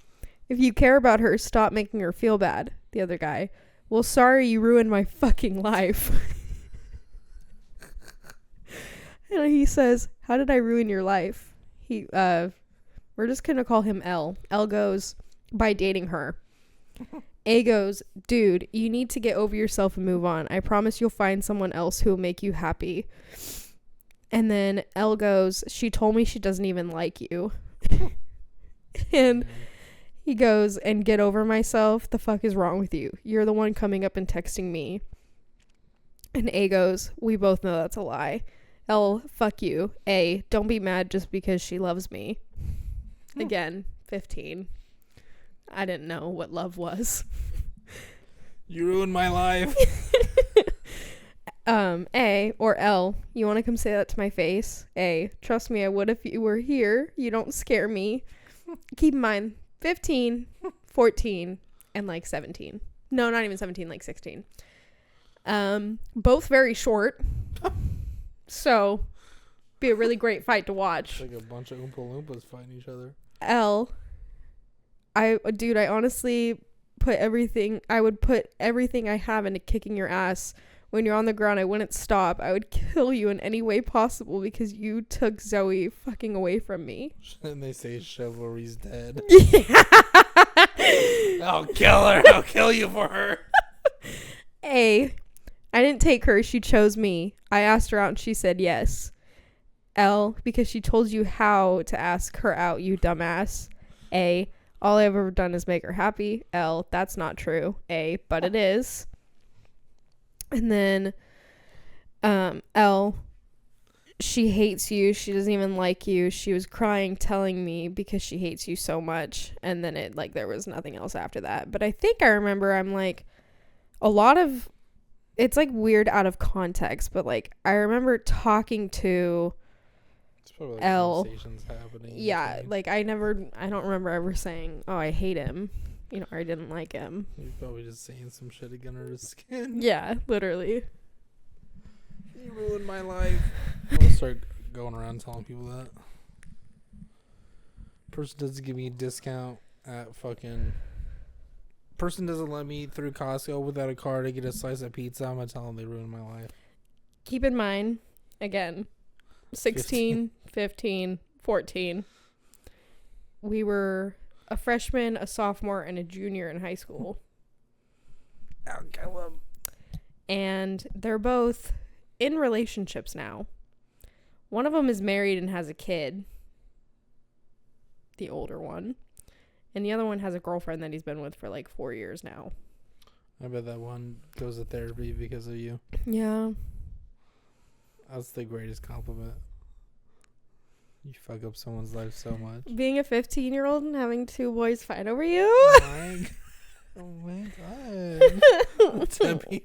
if you care about her, stop making her feel bad. The other guy, well, sorry, you ruined my fucking life. And he says, how did I ruin your life? We're just going to call him L. L goes, by dating her. A goes, dude, you need to get over yourself and move on. I promise you'll find someone else who will make you happy. And then L goes, she told me she doesn't even like you. And he goes, and get over myself. The fuck is wrong with you? You're the one coming up and texting me. And A goes, we both know that's a lie. L, fuck you. A, don't be mad just because she loves me. Again, 15. I didn't know what love was. You ruined my life. A or L, you want to come say that to my face? A, trust me, I would if you were here. You don't scare me. Keep in mind, 15, 14, and like 17. No, not even 17, like 16. Both very short. So, be a really great fight to watch. It's like a bunch of Oompa Loompas fighting each other. L, I honestly I would put everything I have into kicking your ass. When you're on the ground, I wouldn't stop. I would kill you in any way possible because you took Zoe fucking away from me. And they say chivalry's dead. Yeah. I'll kill her. I'll kill you for her. A, I didn't take her. She chose me. I asked her out and she said yes. L, because she told you how to ask her out, you dumbass. A, all I've ever done is make her happy. L, that's not true. A, but it is. And then L, she hates you. She doesn't even like you. She was crying telling me because she hates you so much. And then there was nothing else after that. But I think I remember I'm like, it's like weird out of context, but like I remember talking to Like L. conversations happening. Yeah, between. like I don't remember ever saying, oh, I hate him, or I didn't like him. You're probably just saying some shit against her skin. Yeah, literally. You ruined my life. I'm gonna start going around telling people that. Person doesn't give me a discount at fucking. Person doesn't let me through Costco without a card to get a slice of pizza. I'm gonna tell them they ruined my life. Keep in mind, again, 16, 15, 14. We were a freshman, a sophomore, and a junior in high school. I'll kill them. And they're both in relationships now. One of them is married and has a kid. The older one. And the other one has a girlfriend that he's been with for like 4 years now. I bet that one goes to therapy because of you. Yeah. That's the greatest compliment. You fuck up someone's life so much. Being a 15-year-old and having two boys fight over you? Oh my god. Debbie.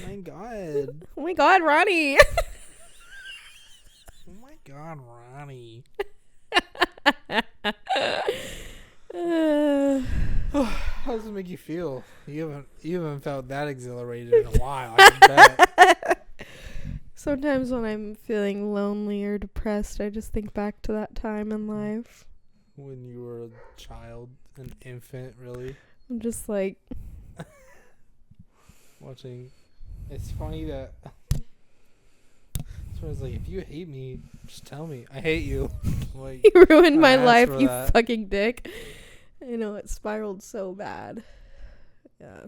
My God. Oh my God, Ronnie. Oh my God, Ronnie. How does it make you feel? You haven't felt that exhilarated in a while. I can bet. Sometimes when I'm feeling lonely or depressed, I just think back to that time in life. When you were a child, an infant, really I'm just like, watching. It's funny that. So it's like, if you hate me, just tell me. I hate you. Like, you ruined my I asked life, for you that. fucking dick. You know, it spiraled so bad. Yeah.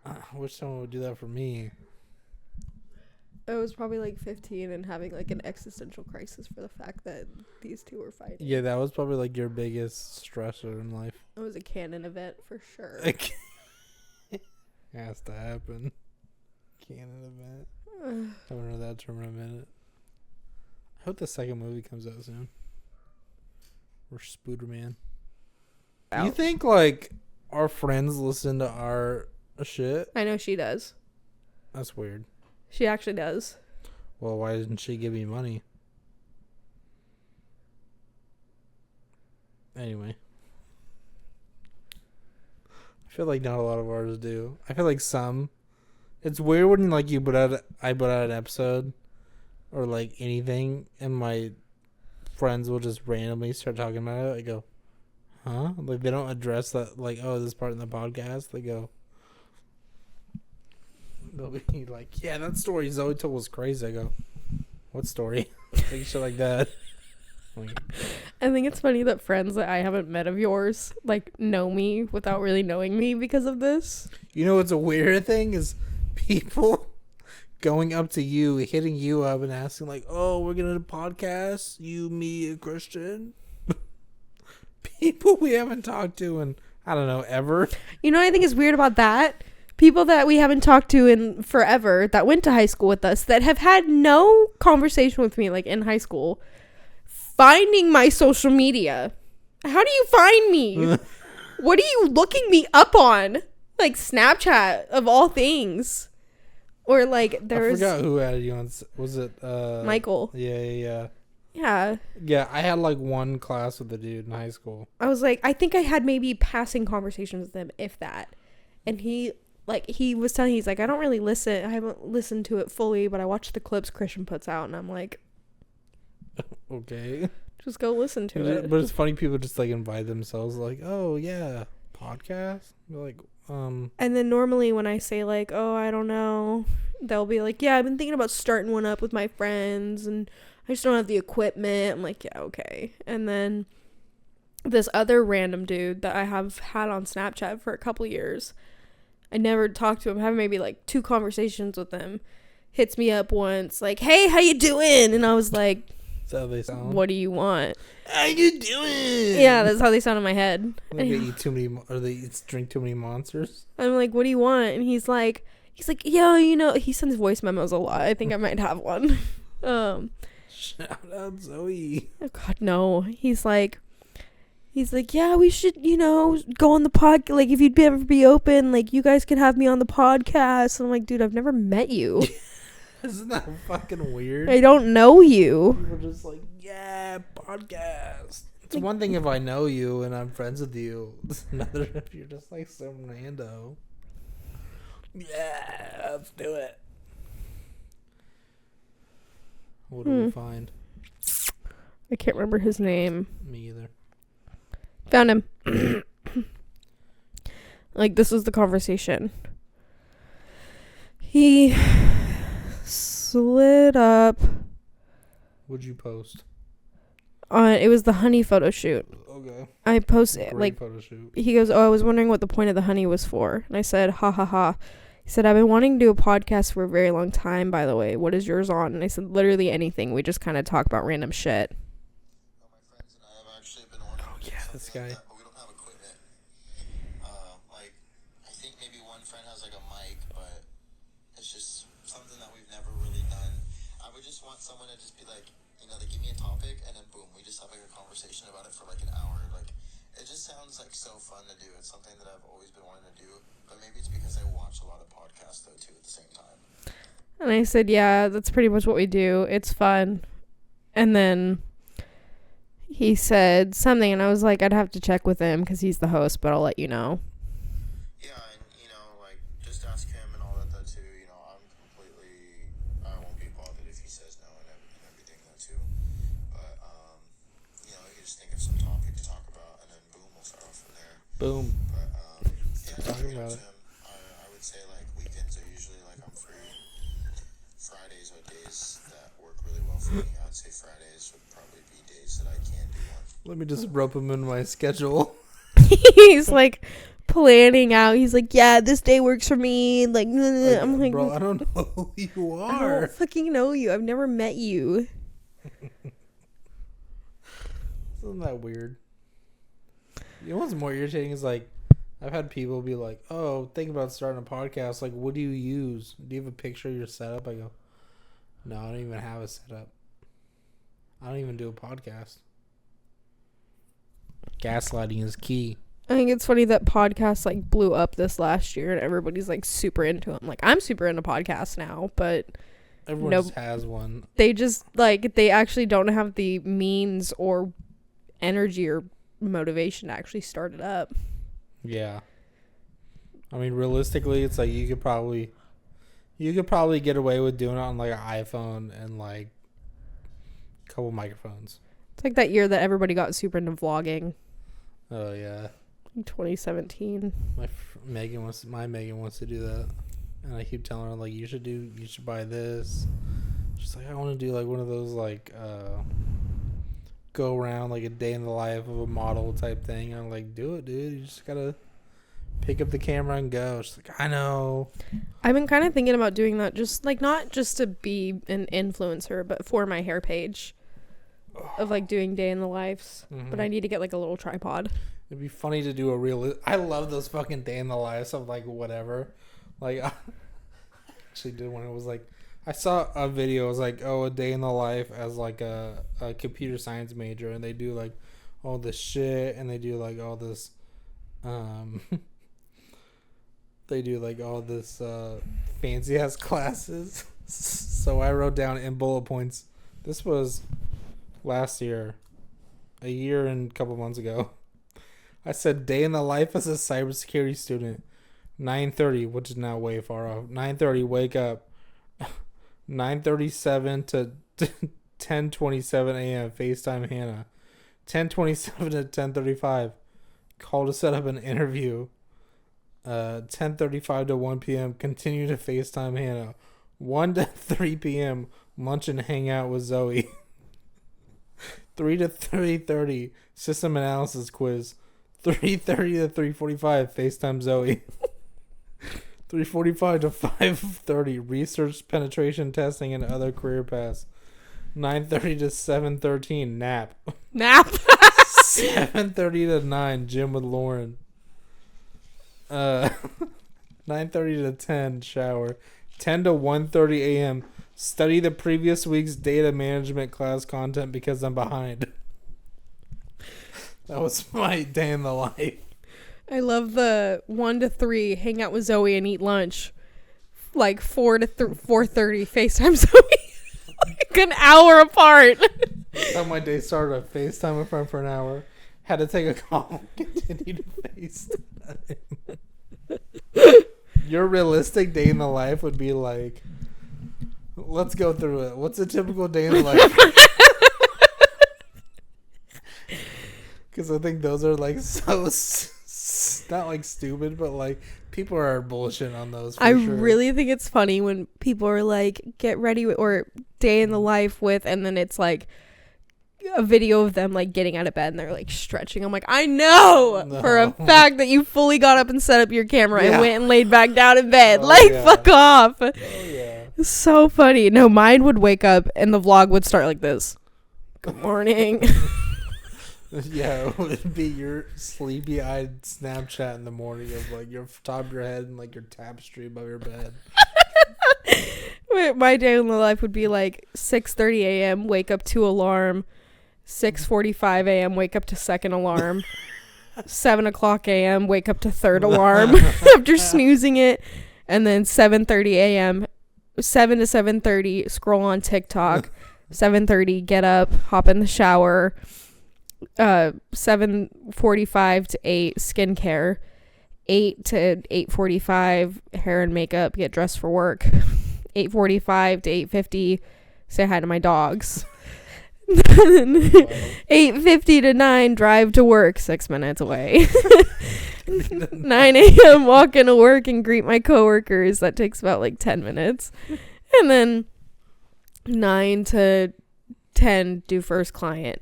I wish someone would do that for me. I was probably like 15 and having like an existential crisis for the fact that these two were fighting. Yeah, that was probably like your biggest stressor in life. It was a canon event for sure. Like, has to happen. Canon event. I haven't heard that term in a minute. I hope the second movie comes out soon. Or Spooderman. You think like our friends listen to our shit? I know she does. That's weird. She actually does. Well, why didn't she give me money? Anyway. I feel like not a lot of ours do. I feel like some. It's weird when like I put out an episode or like anything and my friends will just randomly start talking about it. I go, huh? Like they don't address that like, oh, this part in the podcast. They go, they'll be like, yeah, that story Zoe told was crazy. I go, what story? Like shit like that. Like, I think it's funny that friends that I haven't met of yours like know me without really knowing me because of this. you know what's a weird thing is people going up to you, hitting you up and asking like, oh, we're gonna do a podcast, you, me, and Christian. People we haven't talked to in, I don't know, ever. You know what I think is weird about that? People that we haven't talked to in forever that went to high school with us that have had no conversation with me like in high school finding my social media. How do you find me? What are you looking me up on? Like Snapchat of all things. Or like I there's forgot who added you on. Was it Michael. Yeah. Yeah. I had like one class with the dude in high school. I was like, I think I had maybe passing conversations with him, if that. And he was telling, he's like, I don't really listen. I haven't listened to it fully, but I watch the clips Christian puts out. And I'm like, Okay. just go listen to it. But it's funny people just like invite themselves like, oh yeah, podcast. They're like, And then normally when I say like, oh, I don't know, they'll be like, yeah, I've been thinking about starting one up with my friends and I just don't have the equipment. I'm like, yeah, okay. And then this other random dude that I have had on Snapchat for a couple years, I never talked to him, having maybe like 2 conversations with him, hits me up once like, hey, how you doing? And I was like, that's how they sound. what do you want? How you doing? Yeah, that's how they sound in my head. They eat too many, or they drink too many monsters. I'm like, what do you want? And he's like, yo, you know, he sends voice memos a lot. I think I might have one. Shout out Zoe. Oh God, no. He's like, yeah, we should, you know, go on the pod. Like, if you'd ever be open, like, you guys could have me on the podcast. And I'm like, dude, I've never met you. Isn't that fucking weird? I don't know you. People are just like, yeah, podcast. It's like, one thing if I know you and I'm friends with you. It's another if you're just like some rando. Yeah, let's do it. What do we find? I can't remember his name. Me either. Found him. Like, this was the conversation. He slid up What'd you post? on, it was the honey photo shoot. Okay. I posted, Great like, photo shoot. he goes, oh, I was wondering what the point of the honey was for. And I said, ha ha ha. He said, I've been wanting to do a podcast for a very long time, by the way. What is yours on? And I said, literally anything. We just kind of talk about random shit. My friends and I have actually been ordering. Oh, yeah, this guy. Like that, but we don't have equipment. Like, I think maybe one friend has like a mic, but it's just something that we've never really done. I would just want someone to just be like, you know, they give me a topic and then boom, we just have like a conversation about it for like an hour. Like, it just sounds like so fun to do. It's something that I've always been wanting to do, but maybe it's because I watch a lot of podcasts though too at the same time. And I said, yeah, that's pretty much what we do. It's fun. And then he said something, and I was like, I'd have to check with him because he's the host, but I'll let you know. Yeah, and like just ask him and all that though too. I won't be bothered if he says no and everything though too. But you just think of some topic to talk about, and then boom, we'll start off from there. Boom. But yeah, Talking talking about to it. him, I would say like weekends are usually like I'm free. Fridays are days that work really well for me. I'd say Fridays would probably be days that I can do one. Let me just rope him in my schedule. He's like planning out. He's like, yeah, this day works for me. Like, I'm like, bro, I don't know who you I are. don't fucking know you. I've never met you. Isn't that weird? You know what's more irritating is like, I've had people be like, oh, think about starting a podcast. Like, what do you use? Do you have a picture of your setup? I go, no, I don't even have a setup. I don't even do a podcast. Gaslighting is key. I think it's funny that podcasts like blew up this last year and everybody's like super into them. Like, I'm super into podcasts now, but Everyone Nope. just has one. they just like, they actually don't have the means or energy or motivation to actually start it up. Yeah. I mean, realistically, it's like you could probably get away with doing it on like an iPhone and like a couple microphones. It's like that year that everybody got super into vlogging. Oh yeah. 2017. My Megan wants to do that, and I keep telling her like you should buy this. She's like, I want to do like one of those like go around like a day in the life of a model type thing. I'm like, do it, dude. You just gotta pick up the camera and go. She's like, I know. I've been kind of thinking about doing that, just like not just to be an influencer, but for my hair page of like doing day in the lives. Mm-hmm. But I need to get like a little tripod. It'd be funny to do a real. I love those fucking day in the lives of like whatever. Like I actually did one. It was like I saw a video. It was like, oh, a day in the life as like a computer science major, and they do like all this shit, and they do like all this, they do like all this fancy ass classes. So I wrote down in bullet points. This was last year, a year and a couple months ago. I said day in the life as a cybersecurity student. 9:30, which is now way far off. 9:30, wake up. 9:37 to 10:27 a.m. FaceTime Hannah. 10:27 to 10:35. Call to set up an interview. 10:35 to 1 p.m. Continue to FaceTime Hannah. 1 to 3 p.m. Lunch and hang out with Zoe. 3 to 3:30 system analysis quiz. 3:30 to 3:45 FaceTime Zoe. 3:45 to 5:30 research penetration testing and other career paths. 9:30 to 7:13 nap. 7:30 to 9 gym with Lauren. 9:30 to 10 shower. 10 to 1:30 a.m. study the previous week's data management class content because I'm behind. That was my day in the life. I love the 1 to 3 hang out with Zoe and eat lunch. Like 4 to 4:30 FaceTime Zoe. Like an hour apart. That's how my day started. I FaceTime a friend for an hour. Had to take a call. Continue to FaceTime. Your realistic day in the life would be like, let's go through it. What's a typical day in the life? Because I think those are like so not like stupid, but like people are bullshit on those. I sure. really think it's funny when people are like, get ready with, or day in the life with, and then it's like a video of them like getting out of bed and they're like stretching. I'm like, I know for a fact that you fully got up and set up your camera and went and laid back down in bed. Fuck off. Oh yeah. It's so funny. No, mine would wake up and the vlog would start like this. Good morning. Yeah, it would be your sleepy-eyed Snapchat in the morning of like your top of your head and like your tapestry above your bed. My day in the life would be like 6:30 a.m. wake up to alarm, 6:45 a.m. wake up to second alarm, 7 o'clock a.m. wake up to third alarm after snoozing it, and then 7:30 a.m. 7 to 7:30 scroll on TikTok. 7:30 get up, hop in the shower. 7:45 to 8 skincare. 8 to 8:45 hair and makeup, get dressed for work. 8:45 to 8:50 say hi to my dogs. 8:50 to 9 drive to work, 6 minutes away. 9 a.m. walk into work and greet my coworkers. That takes about like 10 minutes. And then 9 to 10 do first client.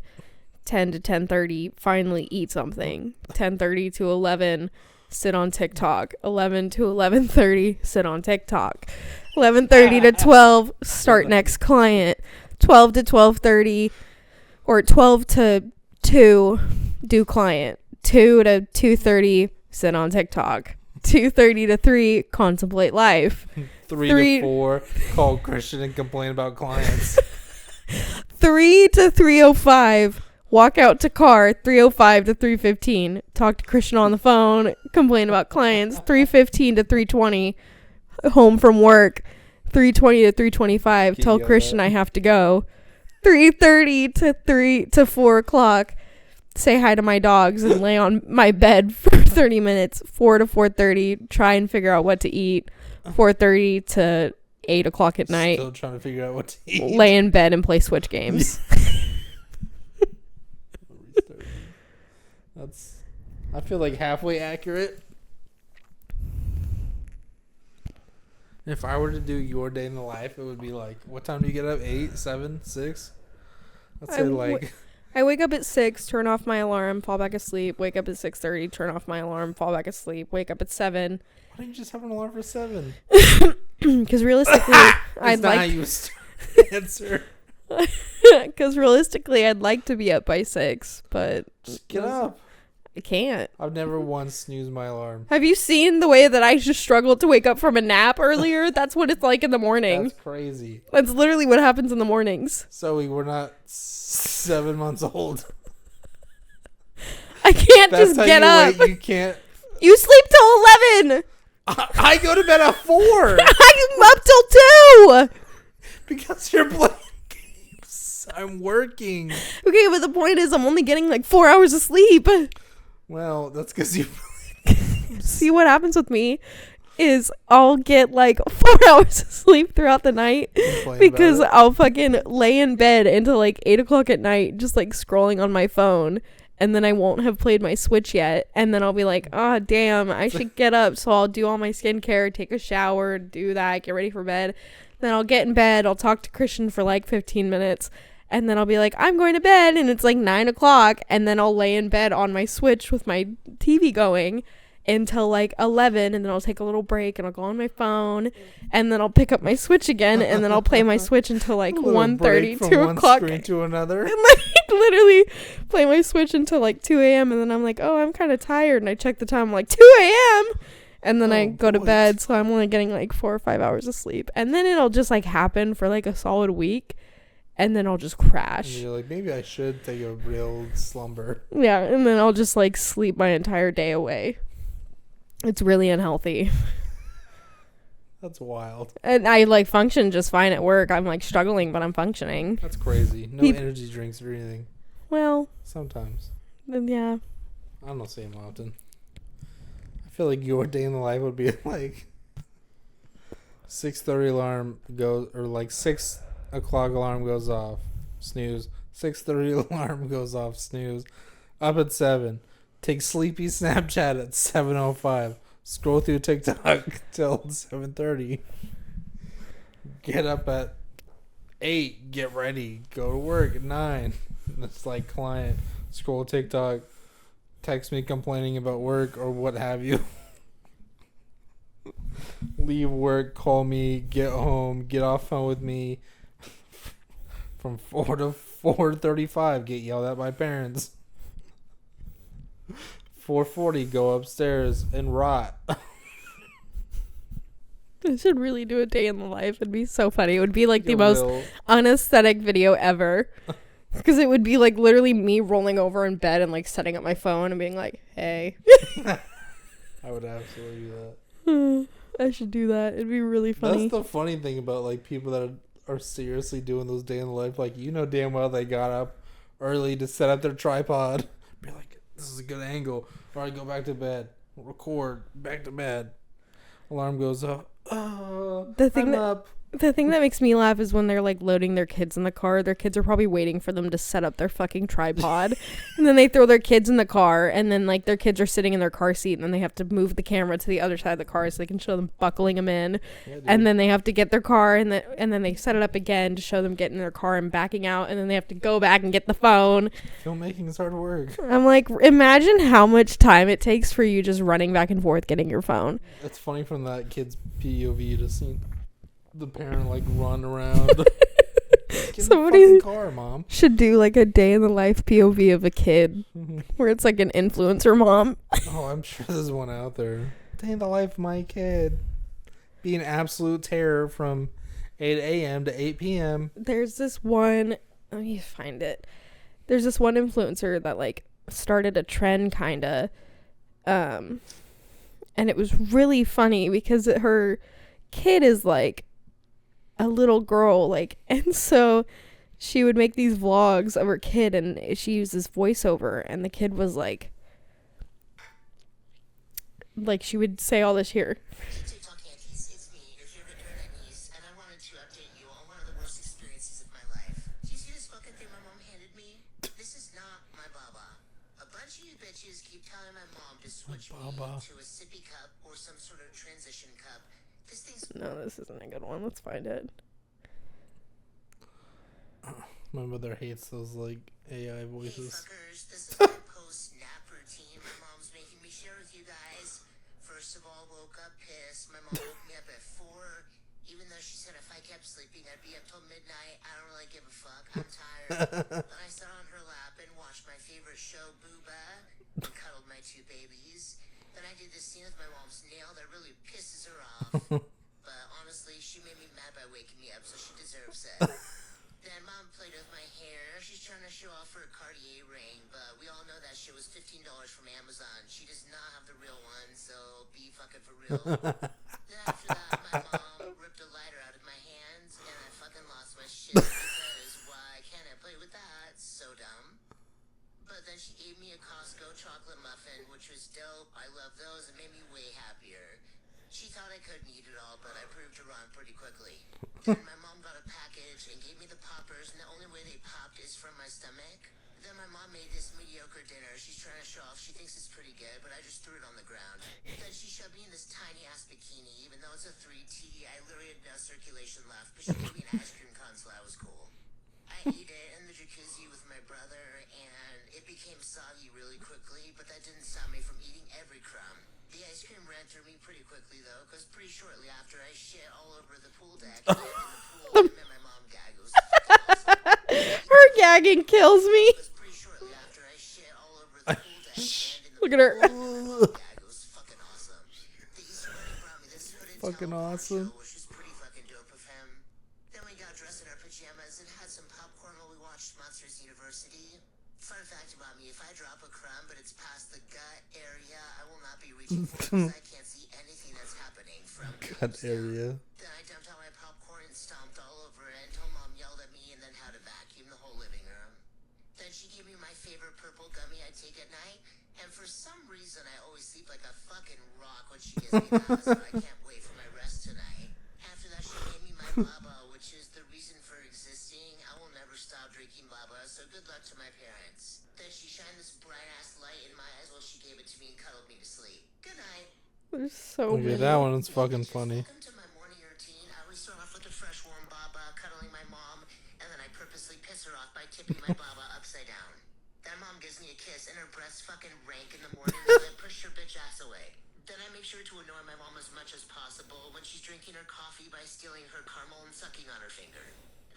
10 to 10:30 finally eat something. 10:30 to 11 sit on TikTok. 11 to 11:30 sit on TikTok. 11:30 to 12 start next client. 12 to 12:30 or 12 to 2 do client. 2 to 2:30 sit on TikTok. 2:30 to 3 contemplate life. 3 to 4 call Christian and complain about clients. 3 to 3:05 walk out to car. 3:05 to 3:15 talk to Christian on the phone, complain about clients. 3:15 to 3:20 home from work. 3:20 to 3:25 tell Christian I have to go. 3:30 to 4 o'clock say hi to my dogs and lay on my bed for 30 minutes. 4 to 4:30 try and figure out what to eat. 4:30 to 8 o'clock at night Still trying to figure out what to eat. lay in bed and play Switch games. That's, I feel like halfway accurate. If I were to do your day in the life, it would be like, what time do you get up? 8, 7, 6? I'd say I wake up at 6, turn off my alarm, fall back asleep. Wake up at 6:30, turn off my alarm, fall back asleep. Wake up at 7. Why don't you just have an alarm for 7? Because realistically, I'd not how like you answer. because realistically, I'd like to be up by 6, but Just get up. I can't. I've never once snoozed my alarm. Have you seen the way that I just struggled to wake up from a nap earlier? That's what it's like in the morning. That's crazy. That's literally what happens in the mornings. Zoe, we're not 7 months old. I can't That's just how get you up. wait. You can't. You sleep till 11. I go to bed at 4 I'm up till 2. because you're playing games. I'm working. Okay, but the point is I'm only getting like 4 hours of sleep. Well, that's because you. See, what happens with me is I'll get like 4 hours of sleep throughout the night because I'll fucking lay in bed until like 8 o'clock at night just like scrolling on my phone, and then I won't have played my Switch yet, and then I'll be like, oh damn, I should get up. So I'll do all my skincare, take a shower, do that, get ready for bed. Then I'll get in bed, I'll talk to Christian for like 15 minutes, and then I'll be like, I'm going to bed, and it's like 9 o'clock, and then I'll lay in bed on my Switch with my TV going until like 11, and then I'll take a little break, and I'll go on my phone, and then I'll pick up my Switch again, and then I'll play my Switch until like 1:30, 2 o'clock. One screen to another. And like literally play my Switch until like 2 a.m., and then I'm like, oh, I'm kind of tired, and I check the time, I'm like 2 a.m., and then I go to bed, so I'm only getting like 4 or 5 hours of sleep, and then it'll just like happen for like a solid week, and then I'll just crash. And you're like, maybe I should take a real slumber. Yeah, and then I'll just like sleep my entire day away. It's really unhealthy. That's wild. And I like function just fine at work. I'm like struggling, but I'm functioning. That's crazy. No energy drinks or anything. Well, Sometimes. then yeah. I don't see them often. I feel like your day in the life would be like 6:30 alarm goes, or like 6 o'clock alarm goes off, snooze. 6:30 alarm goes off, snooze. Up at 7. Take sleepy Snapchat at 7:05. Scroll through TikTok till 7:30. Get up at 8. Get ready. Go to work at 9. It's like client. Scroll TikTok. Text me complaining about work or what have you. Leave work. Call me. Get home. Get off phone with me. From 4 to 4:35. Get yelled at by parents. 4:40, go upstairs and rot. I should really do a day in the life. It'd be so funny. It would be like the most unaesthetic video ever. Because it would be like literally me rolling over in bed and like setting up my phone and being like, hey. I would absolutely do that. I should do that. It'd be really funny. That's the funny thing about like people that are seriously doing those day in the life. Like, you know damn well they got up early to set up their tripod. Be like, this is a good angle. All right, go back to bed. Record. Back to bed. Alarm goes off. Oh, I'm up. The thing that makes me laugh is when they're like loading their kids in the car. Their kids are probably waiting for them to set up their fucking tripod. And then they throw their kids in the car, and then like their kids are sitting in their car seat, and then they have to move the camera to the other side of the car so they can show them buckling them in. Yeah, and then they have to get their car, and then they set it up again to show them getting in their car and backing out, and then they have to go back and get the phone. Filmmaking is hard work. I'm like, imagine how much time it takes for you just running back and forth getting your phone. It's funny from that kid's POV to see the parent like run around. Get in Somebody the fucking car, mom. should do like a day in the life POV of a kid where it's like an influencer mom. Oh, I'm sure there's one out there. Day in the life of my kid. Being absolute terror from 8 a.m. to 8 p.m. There's this one, let me find it. There's this one influencer that like started a trend kinda. And it was really funny because her kid is like a little girl, like, and so she would make these vlogs of her kid and she uses voiceover, and the kid was like she would say all this here. TikTok Yankees, it's me, your favorite internet niece, and I wanted to update you on one of the worst experiences of my life. Do you see this fucking thing my mom handed me? This is not my baba. A bunch of you bitches keep telling my mom to switch me to a sippy cup or some sort of transition cup. This thing's No, this isn't a good one. Let's find it. My mother hates those like AI voices. Hey fuckers, this is my post-nap routine my mom's making me share with you guys. First of all, woke up pissed. My mom woke me up at 4. Even though she said if I kept sleeping I'd be up till midnight. I don't really give a fuck. I'm tired. Then I sat on her lap and watched my favorite show, Booba, and cuddled my 2 babies. Then I did this scene with my mom's nail that really pisses her off. But honestly, she made me mad by waking me up, so she deserves it. Then mom played with my hair. She's trying to show off her Cartier ring, but we all know that shit was $15 from Amazon. She does not have the real one, so be fucking for real. Then after that, my mom ripped a lighter out of my hands, and I fucking lost my shit because why can't I play with that? So dumb. But then she gave me a Costco chocolate muffin, which was dope. I love those. It made me way happier. She thought I couldn't eat it all, but I proved her wrong pretty quickly. Then my mom got a package and gave me the poppers, and the only way they popped is from my stomach. Then my mom made this mediocre dinner. She's trying to show off. She thinks it's pretty good, but I just threw it on the ground. Then she shoved me in this tiny-ass bikini. Even though it's a 3T, I literally had no circulation left, but she gave me an ice cream cone, so that was cool. I ate it in the jacuzzi with my brother, and it became soggy really quickly, but that didn't stop me from eating every crumb. The ice cream ran through me pretty quickly, though, because pretty shortly after I shit all over the pool deck and in the pool, and my mom gagged. It was fucking awesome. Her gagging kills me. It was pretty shortly after I shit all over the pool deck and in the Look at her. pool. Gag. It was fucking awesome. The Easter bunny brought me this hooded Fucking telephone awesome. show, which was pretty fucking dope of him. Then we got dressed in our pajamas and had some popcorn while we watched Monsters University. Fun fact about me, if I drop a crumb but it's past the gut area, I will not be reaching for it because I can't see anything that's happening from the Gut hips down. area. Then I dumped out my popcorn and stomped all over it until mom yelled at me and then had to vacuum the whole living room. Then she gave me my favorite purple gummy I take at night, and for some reason I always sleep like a fucking rock when she gives me that, so I can't wait for my rest tonight. After that, she gave me my baba, which is the reason for existing. I will never stop drinking baba, so good luck to my parents. Then she shined this bright ass light in my eyes while she gave it to me and cuddled me to sleep. Good night. They're so Okay, mean. that one is fucking funny. Welcome to my morning routine. I always start off with a fresh warm baba, cuddling my mom, and then I purposely piss her off by tipping my baba upside down. Then mom gives me a kiss, and her breasts fucking rank in the morning, so I push her bitch ass away. Then I make sure to annoy my mom as much as possible when she's drinking her coffee by stealing her caramel and sucking on her finger.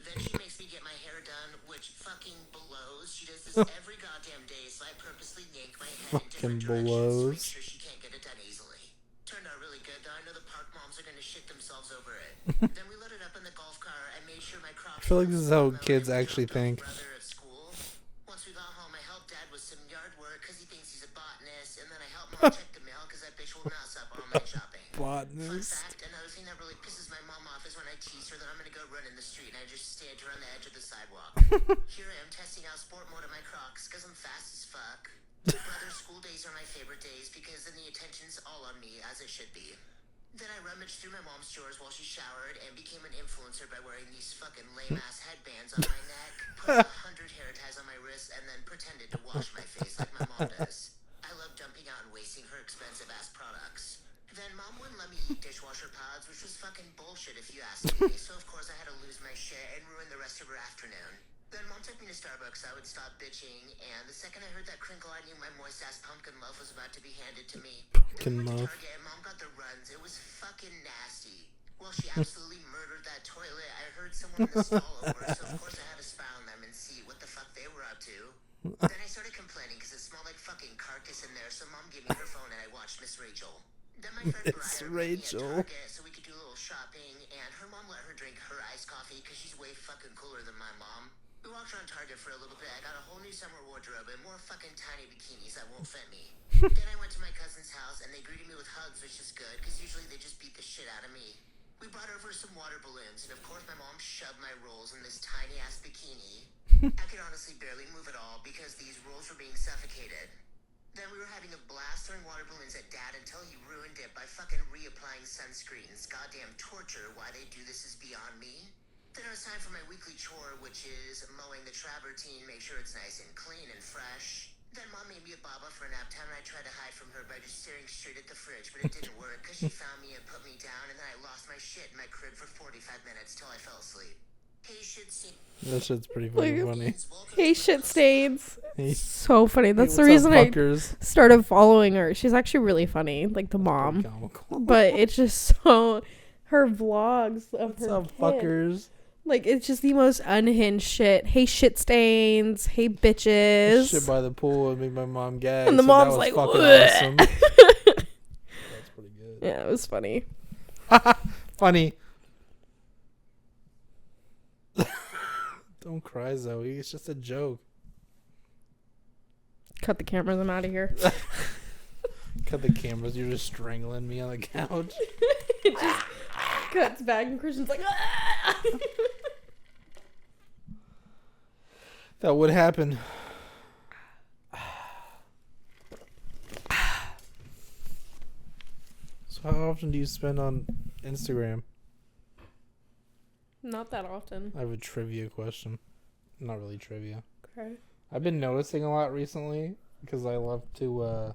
Then she makes me get my hair done, which fucking blows. She does this every goddamn day, so I purposely yank my head in different Fucking directions to blows. make sure she can't get it done easily. Turned out really good, though. I know the park moms are gonna shit themselves over it. Then we loaded up in the golf car. I made sure my crop. I feel like this is how kids actually think. Brother at school. Mom, check the mail because that bitch will mess up online shopping. Fun Botanist. fact, another thing that really pisses my mom off is when I tease her that I'm gonna go run in the street and I just stand her on the edge of the sidewalk. Here I am testing out sport mode on my Crocs because I'm fast as fuck. Brother, school days are my favorite days because then the attention's all on me, as it should be. Then I rummaged through my mom's drawers while she showered and became an influencer by wearing these fucking lame-ass headbands on my neck, put 100 hair ties on my wrists, and then pretended to wash my face like my mom does. I love dumping out and wasting her expensive-ass products. Then Mom wouldn't let me eat dishwasher pods, which was fucking bullshit if you asked me, so of course I had to lose my shit and ruin the rest of her afternoon. Then Mom took me to Starbucks so I would stop bitching, and the second I heard that crinkle, I knew my moist-ass pumpkin loaf was about to be handed to me. Pumpkin Then we went to loaf. Target and Mom got the runs. It was fucking nasty. While she absolutely murdered that toilet, I heard someone in the stall over, so of course I had to spy on them and see what the fuck they were up to. Then I started complaining because it smelled like fucking carcass in there, so Mom gave me her phone and I watched Miss Rachel. Then my friend Miss Briar met me Rachel. at Target so we could do a little shopping, and her mom let her drink her iced coffee because she's way fucking cooler than my mom. We walked around Target for a little bit. I got a whole new summer wardrobe and more fucking tiny bikinis that won't fit me. Then I went to my cousin's house and they greeted me with hugs, which is good because usually they just beat the shit out of me. We brought over some water balloons and of course my mom shoved my rolls in this tiny ass bikini. I could honestly barely move at all because these rolls were being suffocated. Then we were having a blast throwing water balloons at Dad until he ruined it by fucking reapplying sunscreens. Goddamn torture. Why they do this is beyond me. Then it was time for my weekly chore, which is mowing the travertine, make sure it's nice and clean and fresh. Then Mom made me a baba for nap time and I tried to hide from her by just staring straight at the fridge, but it didn't work because she found me and put me down, and then I lost my shit in my crib for 45 minutes till I fell asleep. Hey, shit, That shit's pretty fucking funny. Hey, shit stains. Hey, So funny. That's the what's reason up, I fuckers? started following her. She's actually really funny, like the mom. Pretty comical. But it's just so her vlogs of What's her up, kid. fuckers? Like it's just the most unhinged shit. Hey, shit stains. Hey, bitches. Shit by the pool and make my mom gag. And the so mom's that was like, fucking "Bleh." awesome. That's pretty good. Yeah, it was funny. Funny. Don't cry, Zoe. It's just a joke. Cut the cameras. I'm out of here. Cut the cameras. You're just strangling me on the couch. It just cuts back and Christian's like, "Ah!" That would happen. So how often do you spend on Instagram? Not that often. I have a trivia question. Not really trivia. Okay. I've been noticing a lot recently because I love to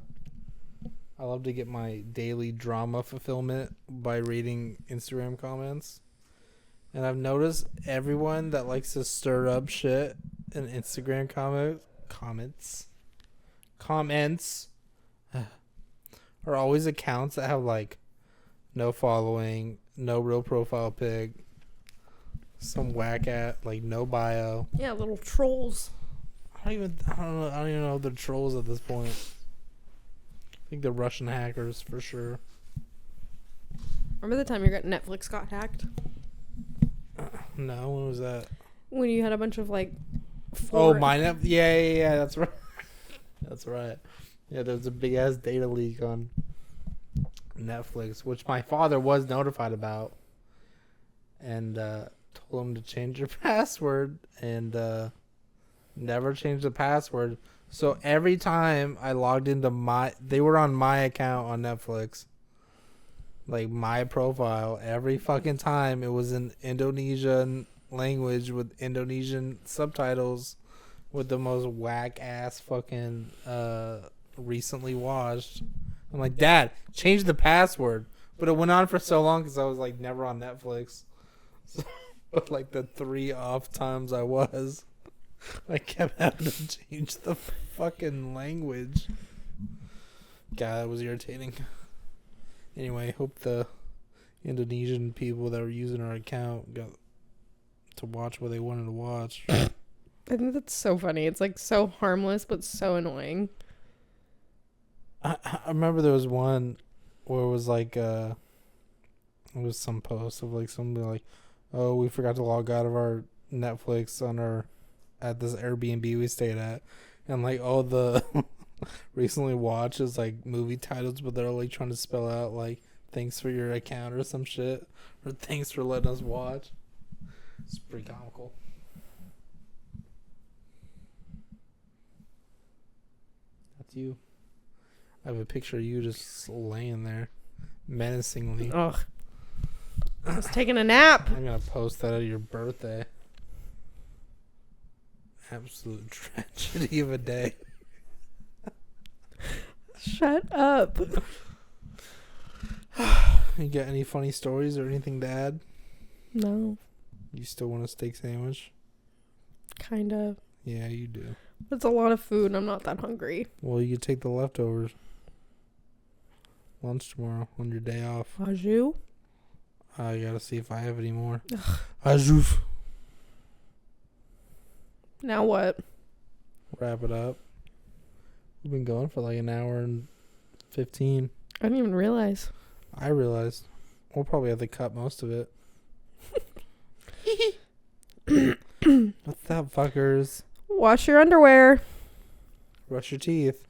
get my daily drama fulfillment by reading Instagram comments. And I've noticed everyone that likes to stir up shit in Instagram comments are always accounts that have like no following, no real profile pic, some whack at like no bio. Yeah, little trolls. I don't even know if they're trolls at this point. I think they're Russian hackers for sure. Remember the time your Netflix got hacked? No, when was that? When you had a bunch of like. Oh, my yeah, that's right. That's right. Yeah, there was a big ass data leak on Netflix, which my father was notified about, and told him to change your password, and never changed the password. So every time I logged into they were on my account on Netflix, like my profile. Every fucking time it was in Indonesian language with Indonesian subtitles, with the most whack ass fucking recently watched. I'm like, Dad, change the password. But it went on for so long because I was like never on Netflix. So, but like the 3 off times I was, I kept having to change the fucking language. God, that was irritating. Anyway, hope the Indonesian people that were using our account got to watch what they wanted to watch. I think that's so funny. It's like so harmless but so annoying. I remember there was one where it was like it was some post of like somebody like, oh, we forgot to log out of our Netflix at this Airbnb we stayed at, and like all the recently watched is like movie titles, but they're like trying to spell out like "thanks for your account" or some shit, or "thanks for letting us watch." It's pretty comical. That's you. I have a picture of you just laying there, menacingly. Ugh. I was taking a nap. I'm gonna post that at your birthday. Absolute tragedy of a day. Shut up. You got any funny stories or anything to add? No, You still want a steak sandwich? kind of. Yeah, you do. It's a lot of food and I'm not that hungry. Well, you could take the leftovers. Lunch tomorrow on your day off. Ajou? I gotta see if I have any more. Ajouf. Now what? Wrap it up. We've been going for like an hour and 15. I didn't even realize. I realized. We'll probably have to cut most of it. What's up, fuckers? Wash your underwear. Brush your teeth.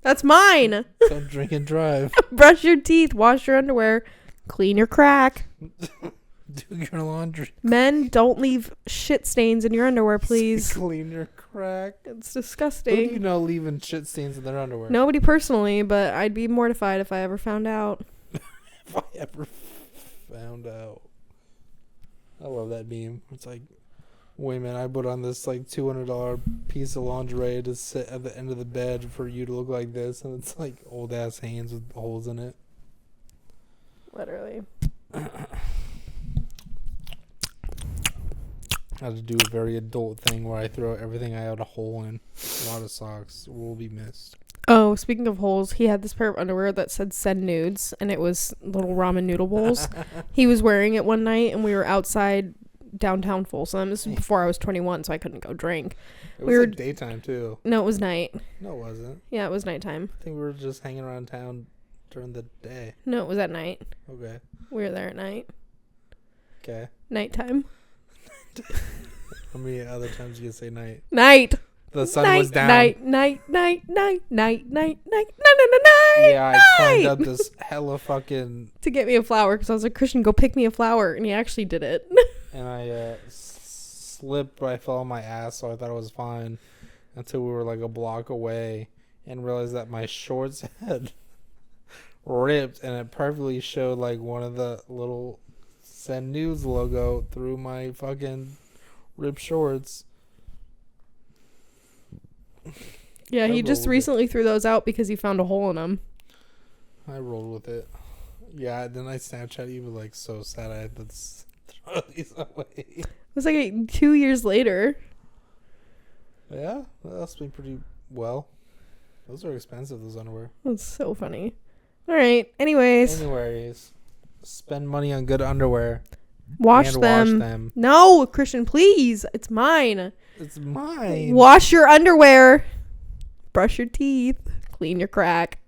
That's mine. Don't drink and drive. Brush your teeth. Wash your underwear. Clean your crack. Do your laundry. Men, don't leave shit stains in your underwear, please. Clean your crack. It's Who do you disgusting. know leaving shit stains in their underwear? Nobody personally, but I'd be mortified if I ever found out. If I ever found out. I love that meme. It's like, wait a minute, I put on this like $200 piece of lingerie to sit at the end of the bed for you to look like this, and it's like old ass hands with holes in it. Literally. I had to do a very adult thing where I throw everything I had a hole in. A lot of socks will be missed. Oh, speaking of holes, he had this pair of underwear that said send nudes, and it was little ramen noodle bowls. He was wearing it one night, and we were outside downtown Folsom. This was before I was 21, so I couldn't go drink. It was We were- like daytime too. No, it was night. No, it wasn't. Yeah, it was nighttime. I think we were just hanging around town during the day. No, it was at night. Okay. We were there at night. Okay. Nighttime. How many other times you can say night? Night. The sun night, was down. Night, night, night, night, night, night, night, night, Yeah, I climbed up this hella fucking, to get me a flower because I was like, Christian, go pick me a flower, and he actually did it. and I slipped, but I fell on my ass, so I thought it was fine until we were like a block away and realized that my shorts had ripped, and it perfectly showed like one of the little Send News logo through my fucking ripped shorts. Yeah, I he rolled just with it. recently threw those out because he found a hole in them. I rolled with it. Yeah, then I Snapchat you, but like so sad I had to throw these away. It was like 2 years later. Yeah, that's been pretty well. Those are expensive, those underwear. That's so funny. All right. Anyways, Anyways, spend money on good underwear. wash and them. Wash them. No, Christian, please. It's mine. It's mine. Wash your underwear. Brush your teeth. Clean your crack.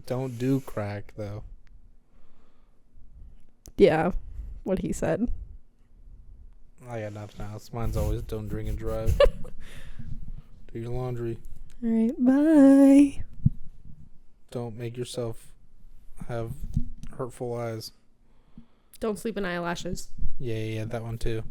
Don't do crack though. Yeah, what he said. I got nothing else. Mine's always don't drink and drive. Do your laundry. All right. Bye. Don't make yourself have hurtful eyes. Don't sleep in eyelashes. Yeah, that one too.